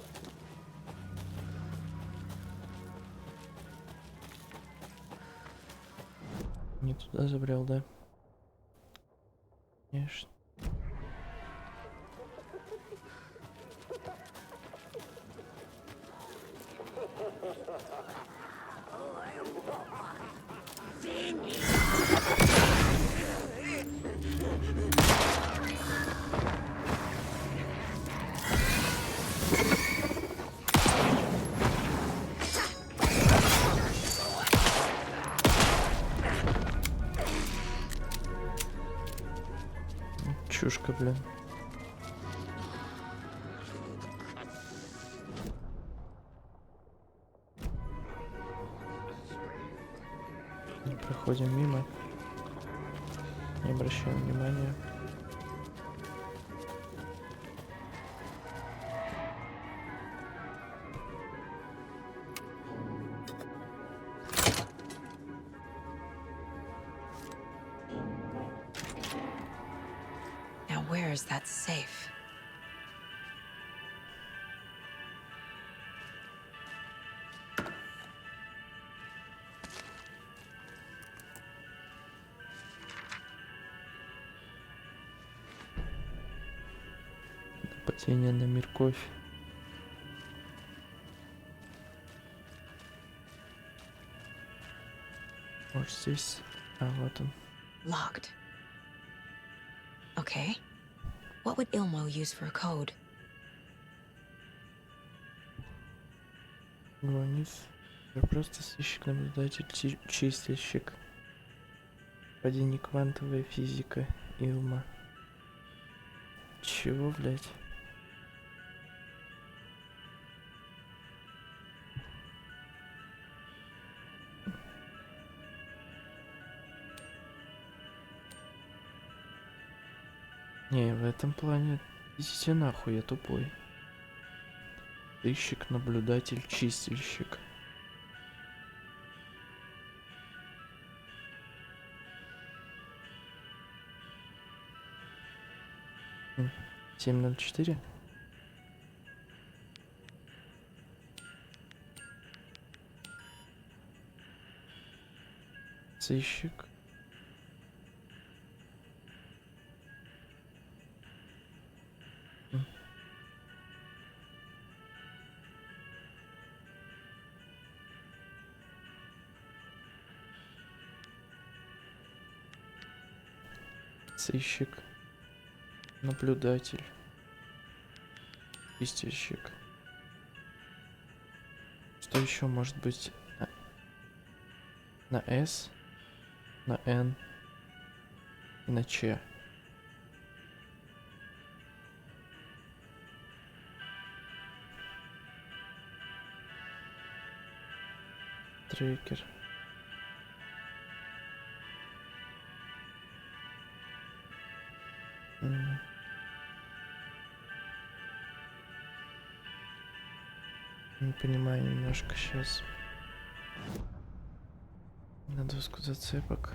Не туда забрел, да? Конечно. Чушка, блин. Проходим мимо. Не обращаем внимания. Now where is that safe? Нападение на морковь. Может здесь... А, вот он. Locked. Okay. What would Ilmo use for a code? Гонис. Я просто сыщик, наблюдатель, чистильщик. Падение квантовая физика. Илма. Чего, блядь? Не, в этом плане идите нахуй, я тупой. Сыщик, наблюдатель, чистильщик. М, 704. Сыщик. М. Сыщик. Наблюдатель. Чистильщик. Что еще может быть на S, на N и на Ч? Трекер. М. Не понимаю немножко сейчас. На доску зацепок.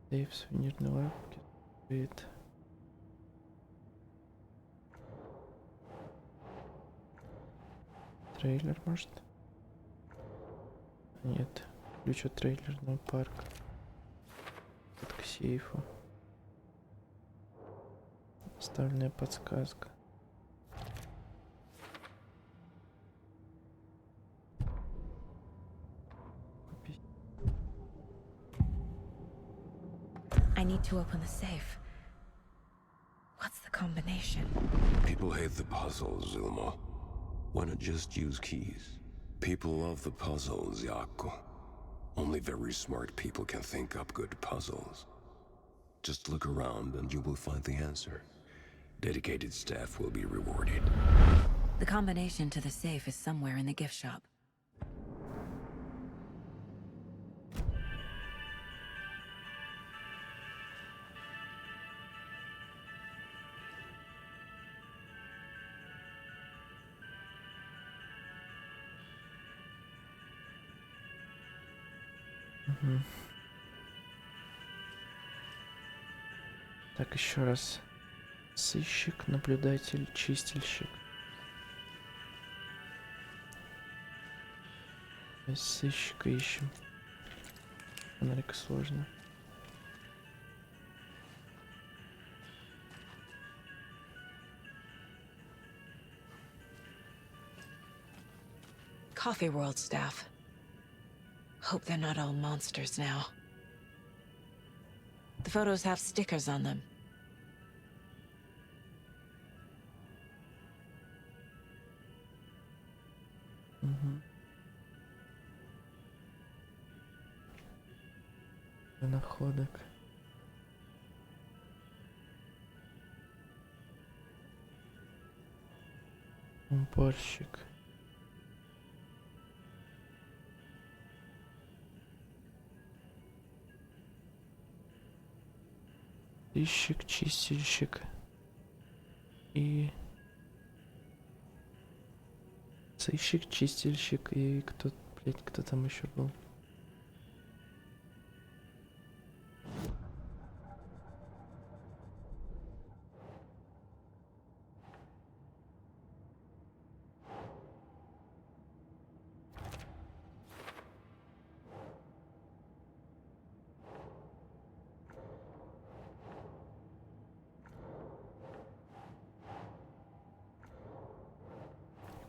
Сейф, сувенирный лавки. Вид. Трейлер, может? Нет. Ключ от трейлерного парка. Под к сейфу. Оставленная подсказка. Купить. I need to open the safe. What's the combination? People hate the puzzles, Ilmo. Why not just use keys? People love the puzzles, Yaku. Only very smart people can think up good puzzles. Just look around and you will find the answer. Dedicated staff will be rewarded. The combination to the safe is somewhere in the gift shop. Угу. Так, еще раз. Сыщик, наблюдатель, чистильщик. Сыщика ищем. Фонарик сложно. Coffee World staff. Hope they're not all monsters now. The photos have stickers on them. Угу. Находок. Уборщик. Сыщик, чистильщик и... Сыщик, чистильщик и кто, блядь, кто там еще был?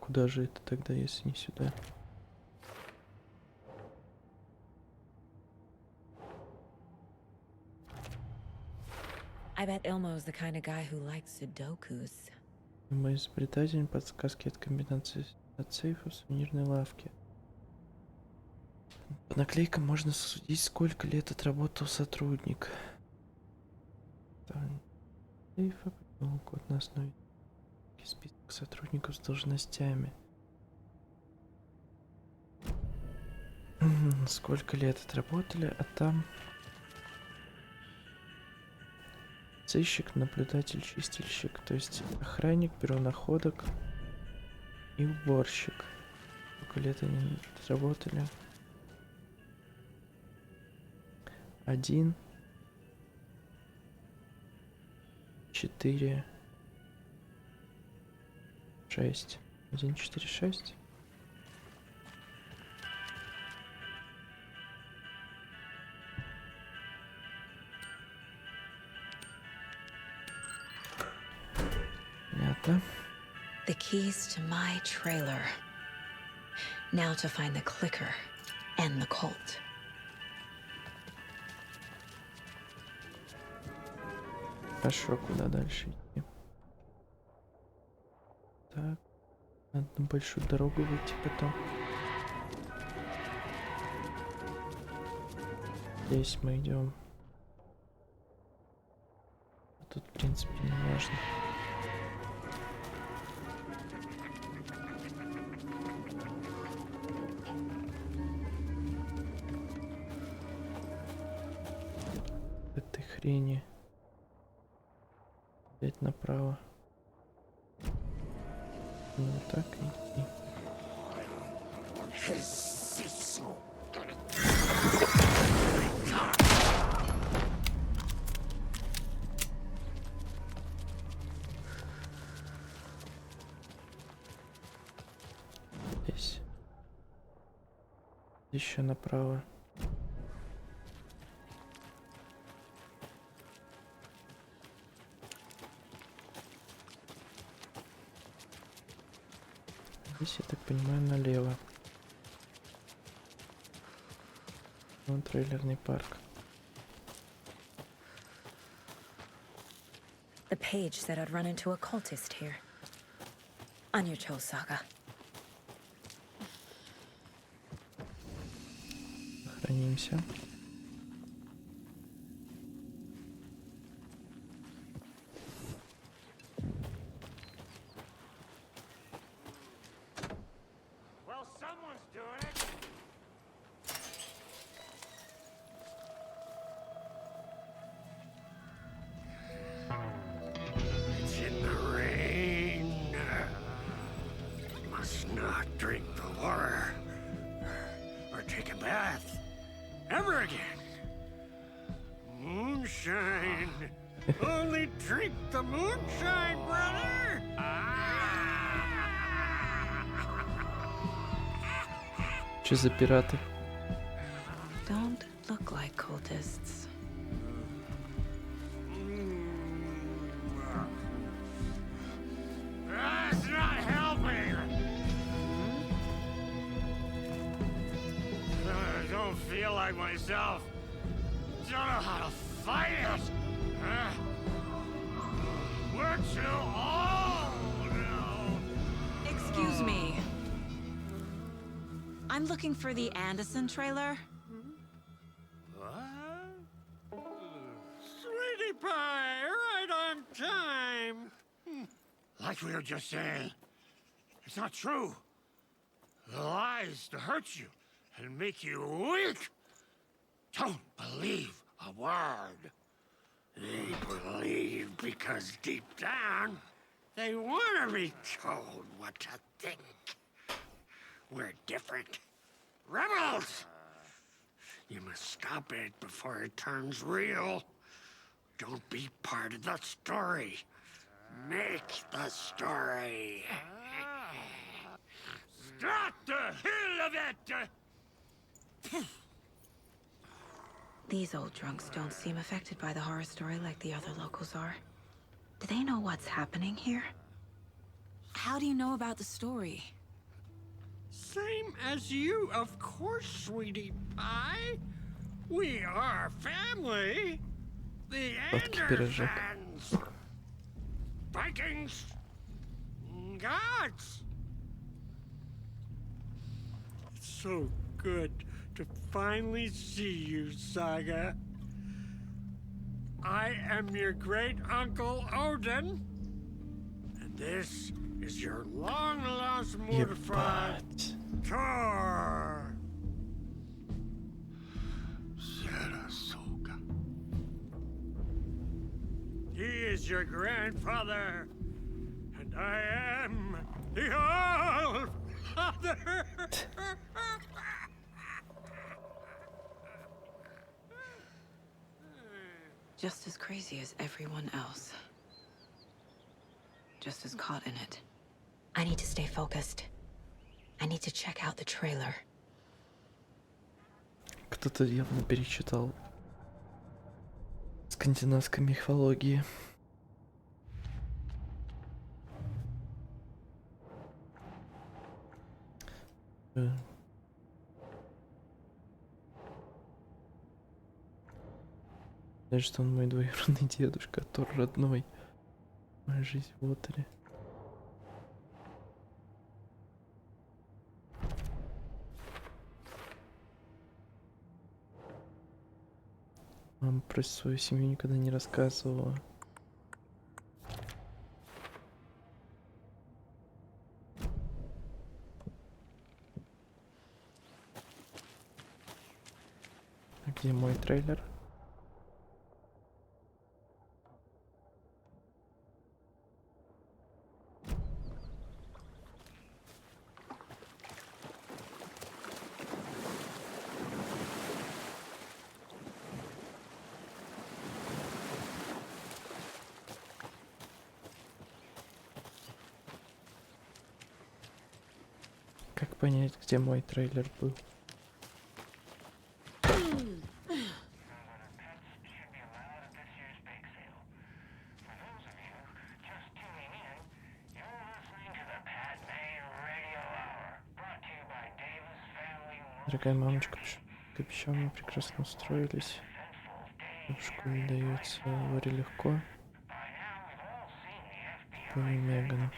куда же это тогда, если не сюда? I bet Ilmo's the kind of guy who likes sudokus. Мой изобретатель, подсказки от комбинации от сейфа в сувенирной лавке. По наклейкам можно судить, сколько лет отработал сотрудник. Сейфа придумал код на основе список сотрудников с должностями. Сколько лет отработали, а там сыщик, наблюдатель, чистильщик, то есть охранник, бюро находок и уборщик. Сколько лет они отработали? 1, 4, 6. 1, 4, 6. Понятно. The keys to my trailer. Now to find the clicker and the cult. Хорошо, куда дальше идти? Так, надо на большую дорогу выйти потом. Здесь мы идем. А тут, в принципе, не важно. Этой хрени. Взять направо. Ну вот так и идти. Здесь. Еще направо. Здесь, я так понимаю, налево. Вон трейлерный парк. The page said I'd run into a cultist here. On your toes, Saga. Сохранимся. Well, someone's doing it. It's in the rain. Must not drink the water or take a bath ever again. Moonshine. Only drink the moonshine, brother. Что за пираты? Don't look like cultists. That's not helping. I don't feel like myself. Don't know how to fight it. We're too old now. Excuse me. I'm looking for the Anderson trailer. What? Sweetie pie, right on time. Like we were just saying, it's not true. The lies to hurt you and make you weak. Don't believe a word. They believe because deep down, they want to be told what to think. We're different. Rebels! You must stop it before it turns real. Don't be part of the story. Make the story. Start the hell of it! These old drunks don't seem affected by the horror story like the other locals are. Do they know what's happening here? How do you know about the story? Same as you, of course, sweetie pie. We are family. The Andersons. Vikings. Gods. It's so good to finally see you, Saga. I am your great uncle Odin. And this is your long-lost mortified Thor. Sarasota. He is your grandfather, and I am the All-Father. Just as crazy as everyone else. Just as caught in it. I need to stay focused. I need to check out the trailer. Кто-то явно перечитал скандинавской мифологии. Даже что он мой двоюродный дедушка, Тор родной. Моя жизнь в Отере. Мама про свою семью никогда не рассказывала. А где мой трейлер? Как понять, где мой трейлер был? Дорогая мамочка, обещал, мы прекрасно устроились. В школе дается Лоре легко. Помни, Меган.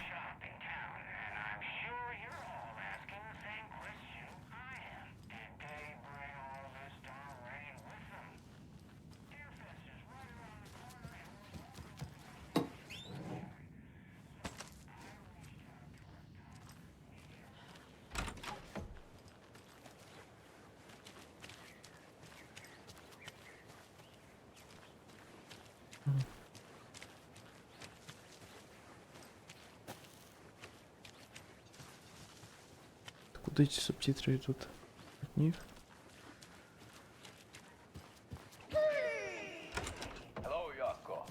Куда эти субтитры идут? От них? Hello, Yako.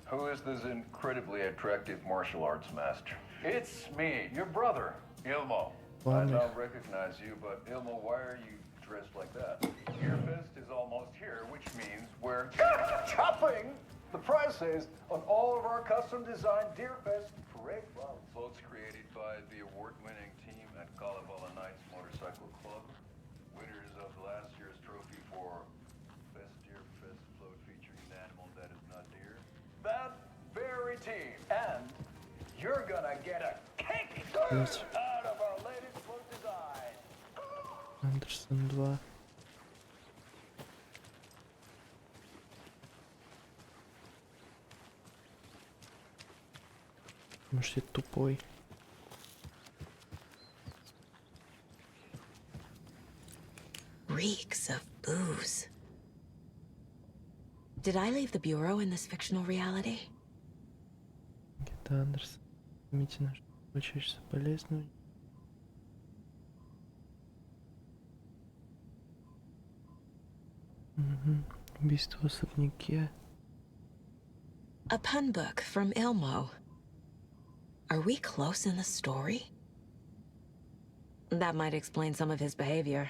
Who is this incredibly attractive martial arts master? It's me, your brother, Ilmo. I now recognize you, but Ilmo, why are you dressed like that? Gearfest is almost here, which means we're chopping the prices on all of our custom-designed Deerfest parade floats created by the award-winning team at Kalevala Knights Motorcycle Club, winners of last year's trophy for Best Deerfest float featuring an animal that is not deer. That very team, and you're gonna get a kickstart out of our latest float design. Андерсон 2. Может, я тупой. Reeks of booze. Did I leave the bureau in this fictional reality? Гита Андерсон. Примите наше глубочайшее соболезнование. Убийство в особняке. A pun book from Ilmo. Are we close in the story? That might explain some of his behavior.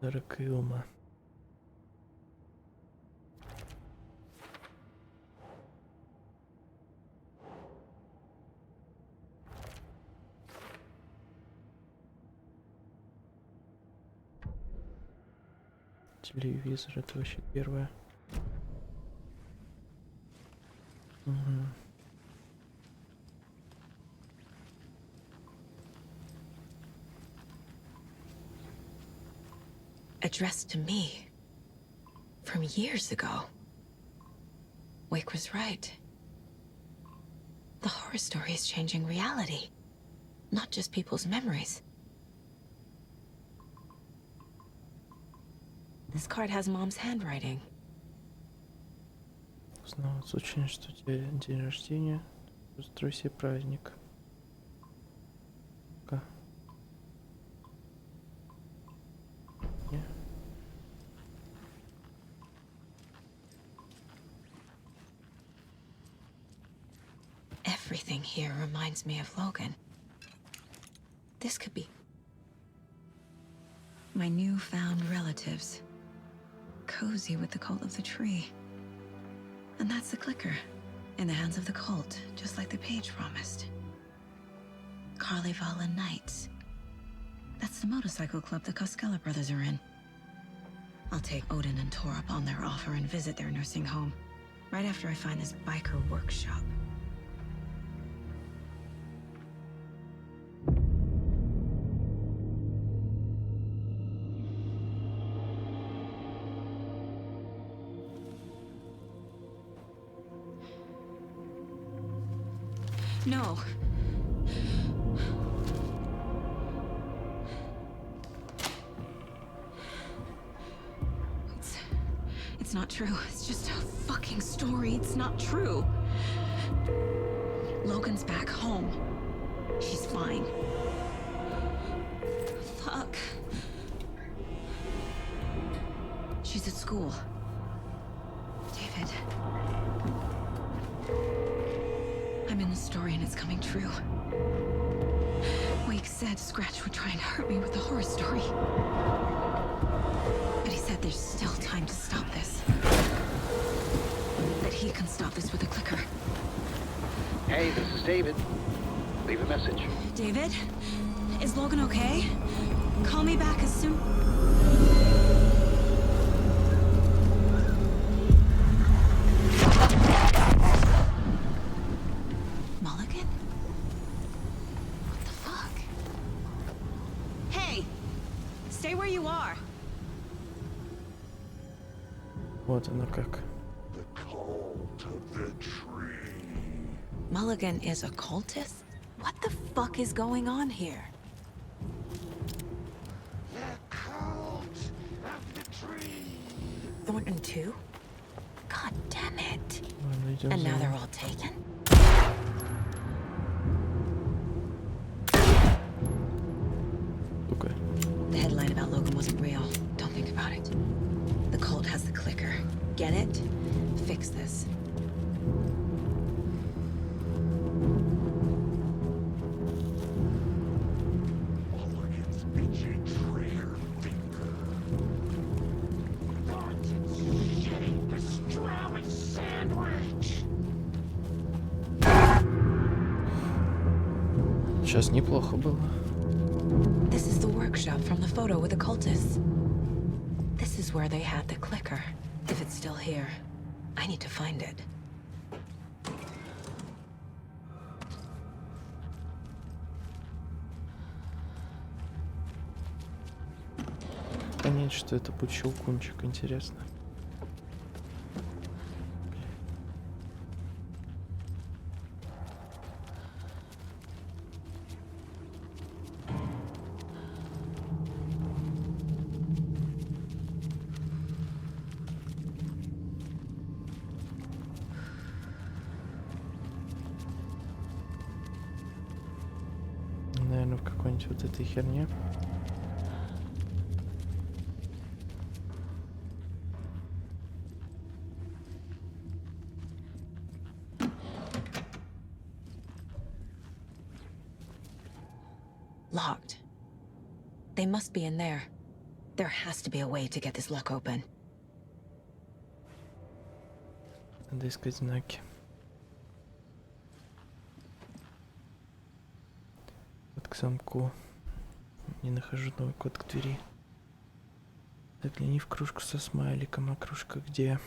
Ракиума. Телевизор, это вообще первое. Угу. Addressed to me. From years ago. Wake was right. The horror story is changing reality. Not just people's memories. This card has Mom's handwriting. Снова случайно, что у тебя день рождения. Устрой себе праздник. Не. Everything here reminds me of Logan. This could be my newfound relatives. Cozy with the cult of the tree. And that's the clicker. In the hands of the cult, just like the page promised. Carnival and Knights. That's the motorcycle club the Koskela brothers are in. I'll take Odin and Tor up on their offer and visit their nursing home. Right after I find this biker workshop. No. It's not true. It's just a fucking story. It's not true. Logan's back home. She's fine. Fuck. She's at school. David. I'm in the story and it's coming true. Wake said Scratch would try and hurt me with the horror story. But he said there's still time to stop this. That he can stop this with a clicker. Hey, this is David. Leave a message. David? Is Logan okay? Call me back as soon... Вот оно как. Mulligan is a cultist? What the fuck is going on here? The cult of the tree. Thornton too? God damn it. Ладно, And now they're all taken? Okay. The headline about Logan wasn't real. Don't think about it. The cult has the clicker. Get it? Fix this. Mulligan's itchy trigger finger. Thornton's shitty pastrami sandwich. Сейчас неплохо было. This is the workshop from the photo with the cultists. This is where they had the clicker. If it's still here, I need to find it. Понять, что это будет щелкунчик, интересно. Наверное, в какой-нибудь вот этой херне. Locked. They must be in there. There has to be a way to get this lock open. Надо искать знаки. Код к замку. Не нахожу новый код к двери. Загляни в кружку со смайликом. А кружка где?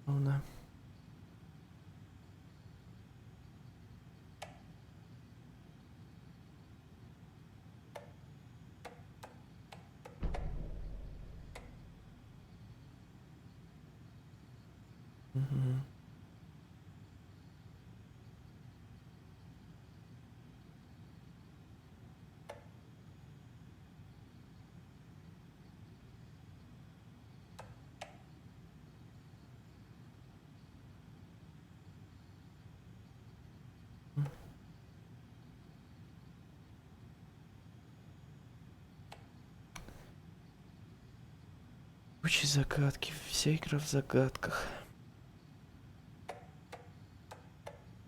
Она. Угу. Учи загадки. Вся игра в загадках.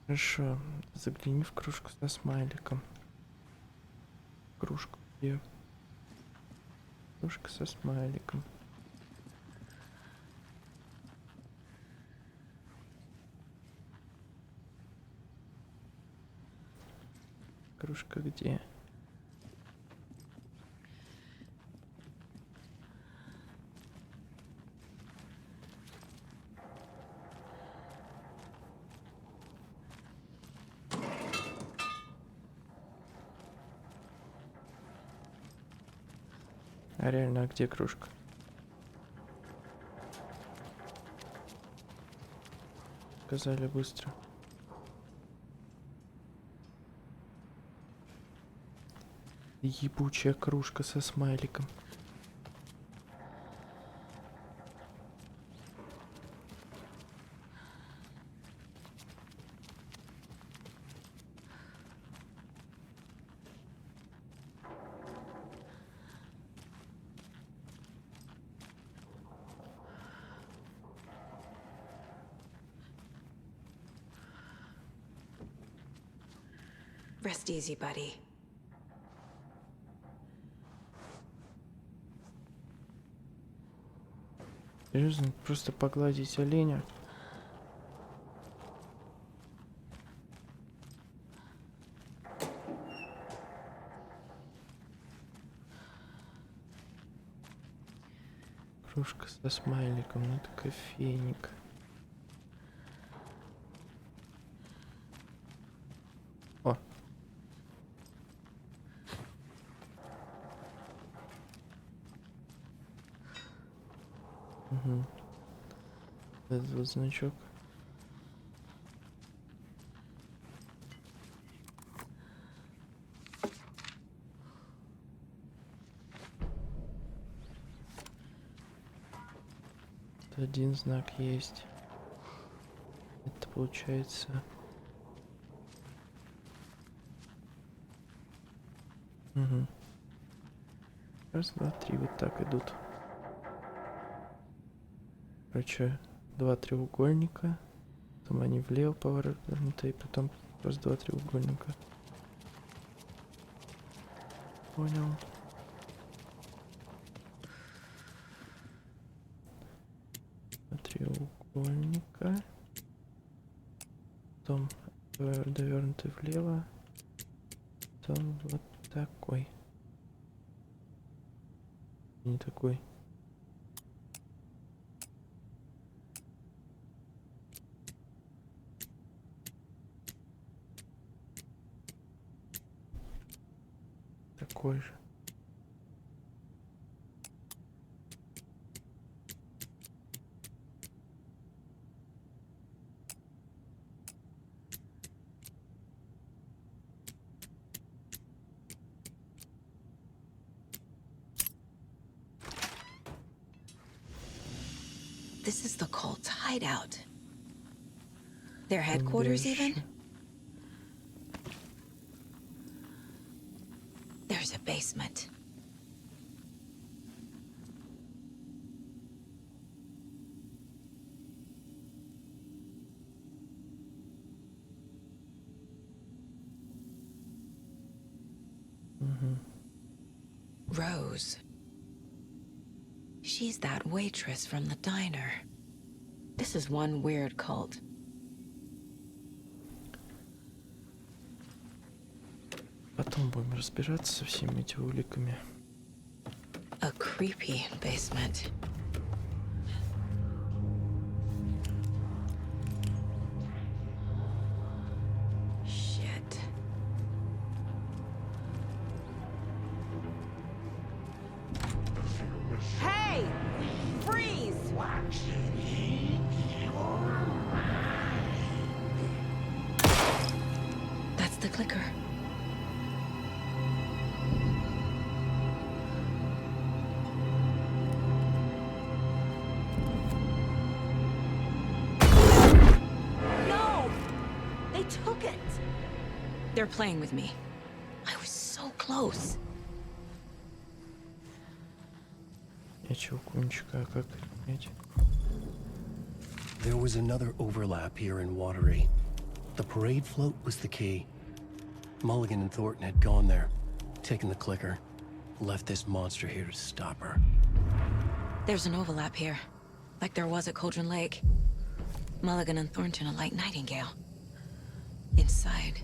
Хорошо. Загляни в кружку со смайликом. Кружка где? Кружка со смайликом. Кружка где? А реально, а где кружка? Сказали быстро. Ебучая кружка со смайликом. Rest easy, buddy. Серьезно, просто погладить оленя. Кружка со смайликом, ну это кофейник. О. Угу. Этот вот значок. Один знак есть. Это получается... Угу. Раз, два, три, вот так идут. Короче, два треугольника. Потом они влево повернуты, и потом раз, два треугольника. Понял. Треугольника. Потом довернутый влево. Потом вот такой. Не такой. Такой же. This is the cult's hideout. Their headquarters, even? There's a basement. Угу. Rose. She's that waitress from the diner. This is one weird cult. Потом будем разбираться со всеми этими уликами. A creepy basement. Shit. Hey! Freeze! That's the clicker. Took it. They're playing with me. I was so close. Я чувакунчика, а как понять? There was another overlap here in Watery. The parade float was the key. Mulligan and Thornton had gone there, taken the clicker, left this monster here to stop her. There's an overlap here, like there was at Cauldron Lake. Mulligan and Thornton are like Nightingale. Inside,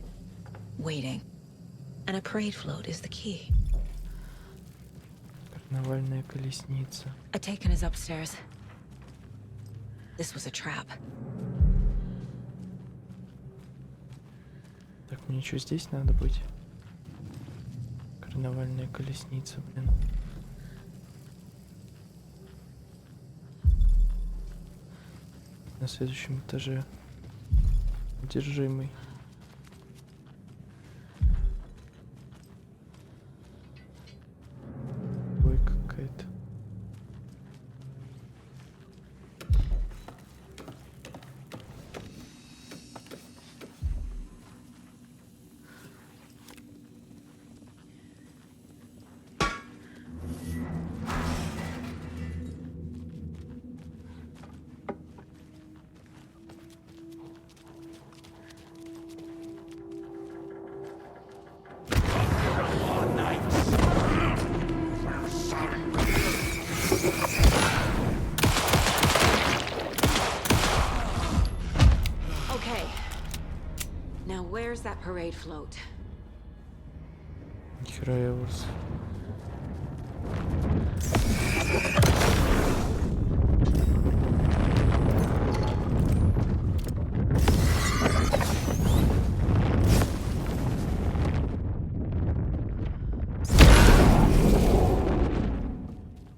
waiting. And a parade float is the key. Карнавальная колесница. A taken is upstairs. This was a trap. Так, мне что, здесь надо быть? Карнавальная колесница, блин. На следующем этаже. Одержимый. Ой, какая-то. Where's that parade float? Нихера я вас.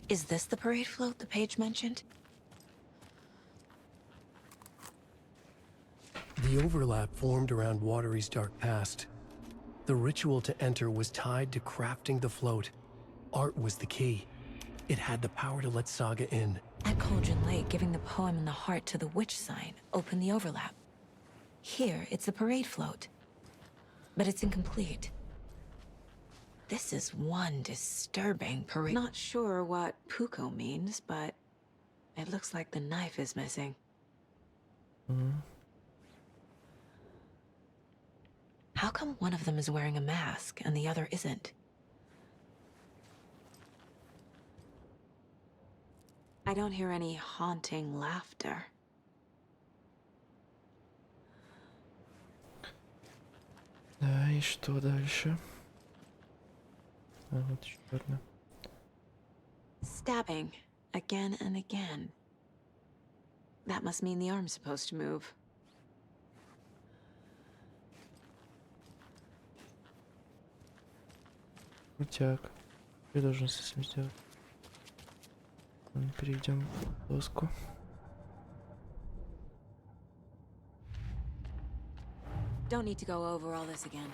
Is this the parade float the page mentioned? The overlap formed around Watery's dark past. The ritual to enter was tied to crafting the float. Art was the key. It had the power to let Saga in. At Cauldron Lake, giving the poem and the heart to the witch sign opened the overlap. Here, it's the parade float. But it's incomplete. This is one disturbing parade. Not sure what Puko means, but it looks like the knife is missing. How come one of them is wearing a mask and the other isn't? I don't hear any haunting laughter. Да, и что дальше? А вот еще одна. Stabbing again and again. That must mean the arm's supposed to move. Крутяк. Что я должен с этим сделать? Перейдем в доску. Don't need to go over all this again.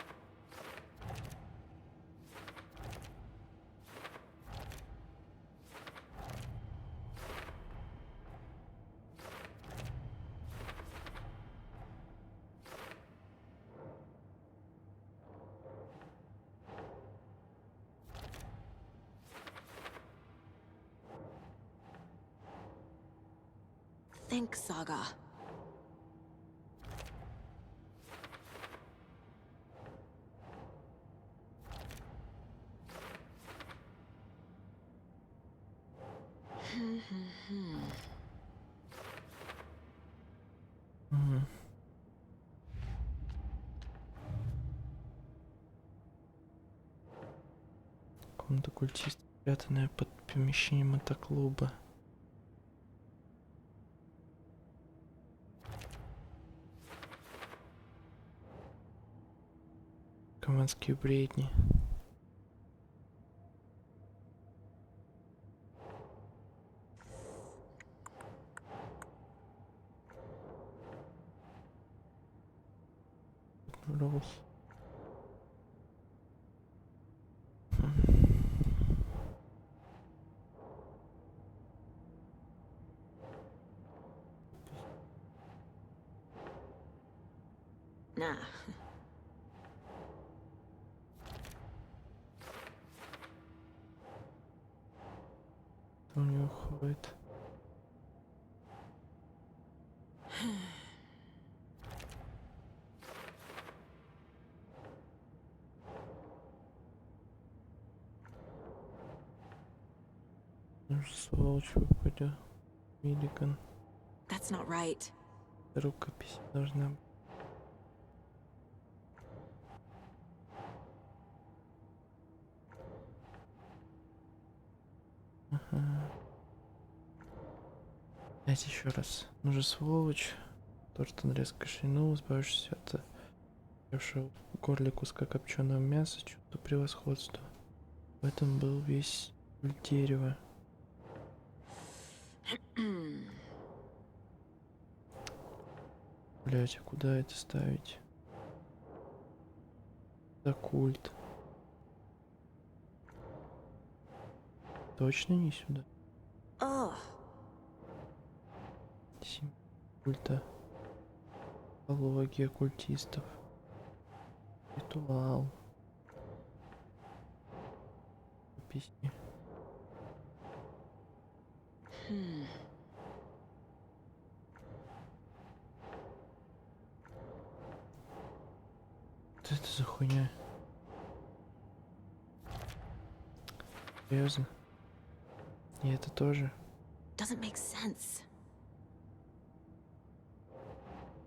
Think, Saga. Мгм. Комната культиста, спрятанная под помещением мотоклуба. Командские бредни. Роуз. Nah. Что у него ходит? Ну же, сволочь, выпадет. Миллиган. That's not right. Рукопись должна быть. Ага. Дайте еще раз. Ну же, сволочь. Тортон резко кашлянул, избавившись от в горле куска копченого мяса, чувство превосходства. В этом был весь культ дерева. Блять, а куда это ставить? За культ. Точно не сюда? Культа. Психология культистов. Ритуал. Песни. Что это за хуйня? Серьезно? И это тоже? Doesn't make sense.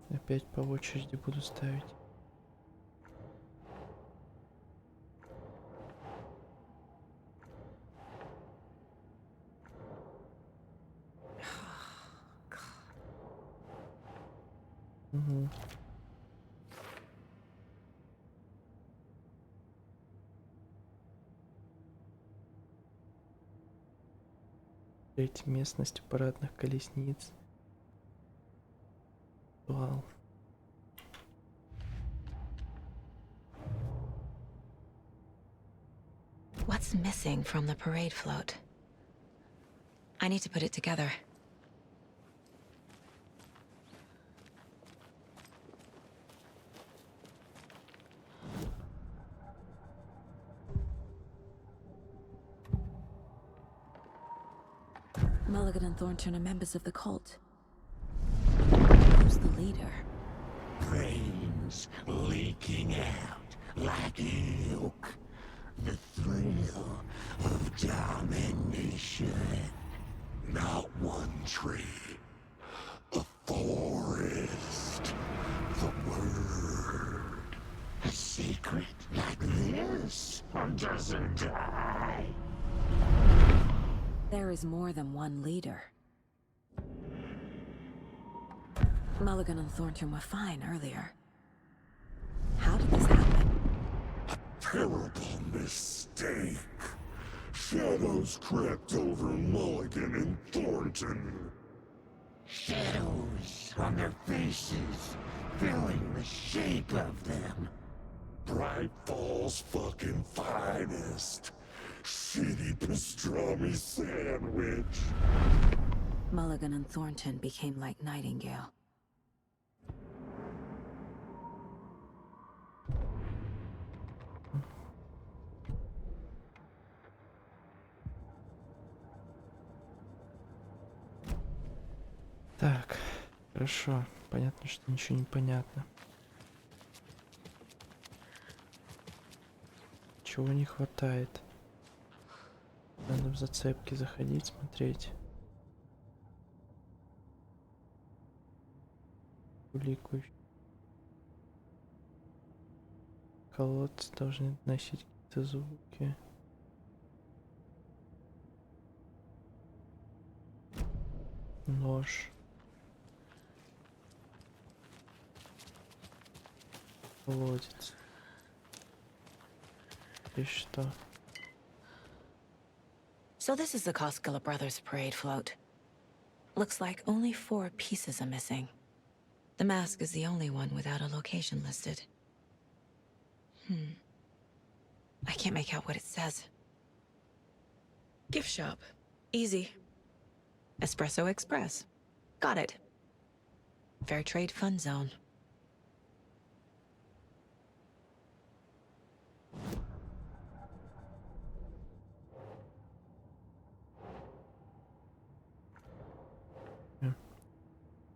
Опять по очереди буду ставить. Угу. Третья местность парадных колесниц. Вау. What's missing from the parade float? I need to put it together. Mulligan and Thornton are members of the cult. Who's the leader? Brains leaking out like milk. The thrill of domination. Not one tree. A forest. The word. A secret like this doesn't die. There is more than one leader. Mulligan and Thornton were fine earlier. How did this happen? Terrible mistake. Shadows crept over Mulligan and Thornton. Shadows on their faces, filling the shape of them. Bright Falls fucking finest. Shitty pastrami sandwich. Mulligan and Thornton became like Nightingale. Так, хорошо. Понятно, что ничего не понятно. Чего не хватает? Надо в зацепки заходить, смотреть. Уликующий. Колодцы должны носить какие-то звуки. Нож. Колодец. И что? So this is the Koskela Brothers parade float. Looks like only 4 pieces are missing. The mask is the only one without a location listed. I can't make out what it says. Gift shop. Easy. Espresso Express. Got it. Fair trade fun zone.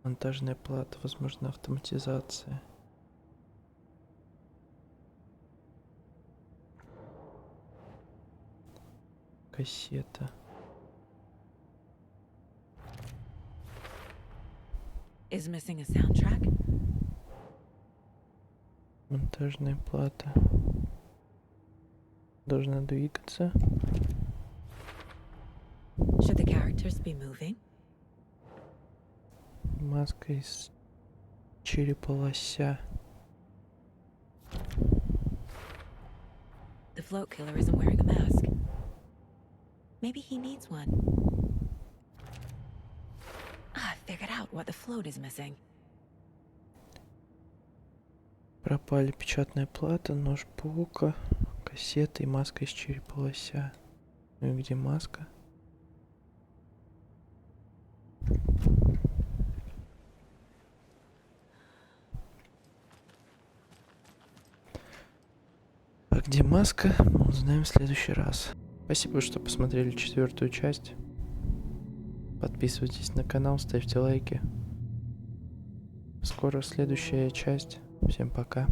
Монтажная плата, возможно, автоматизация. Кассета. Is missing a soundtrack? Монтажная плата. Должна двигаться. Should the characters be moving? Маска из черепа лося. The float killer isn't wearing a mask. Maybe he needs one. I figured out what the float is missing. Пропали печатная плата, нож паука, кассета и маска из черепа лося. Ну и где маска? А где маска, мы узнаем в следующий раз. Спасибо, что посмотрели 4-ю часть. Подписывайтесь на канал, ставьте лайки. Скоро следующая часть. Всем пока.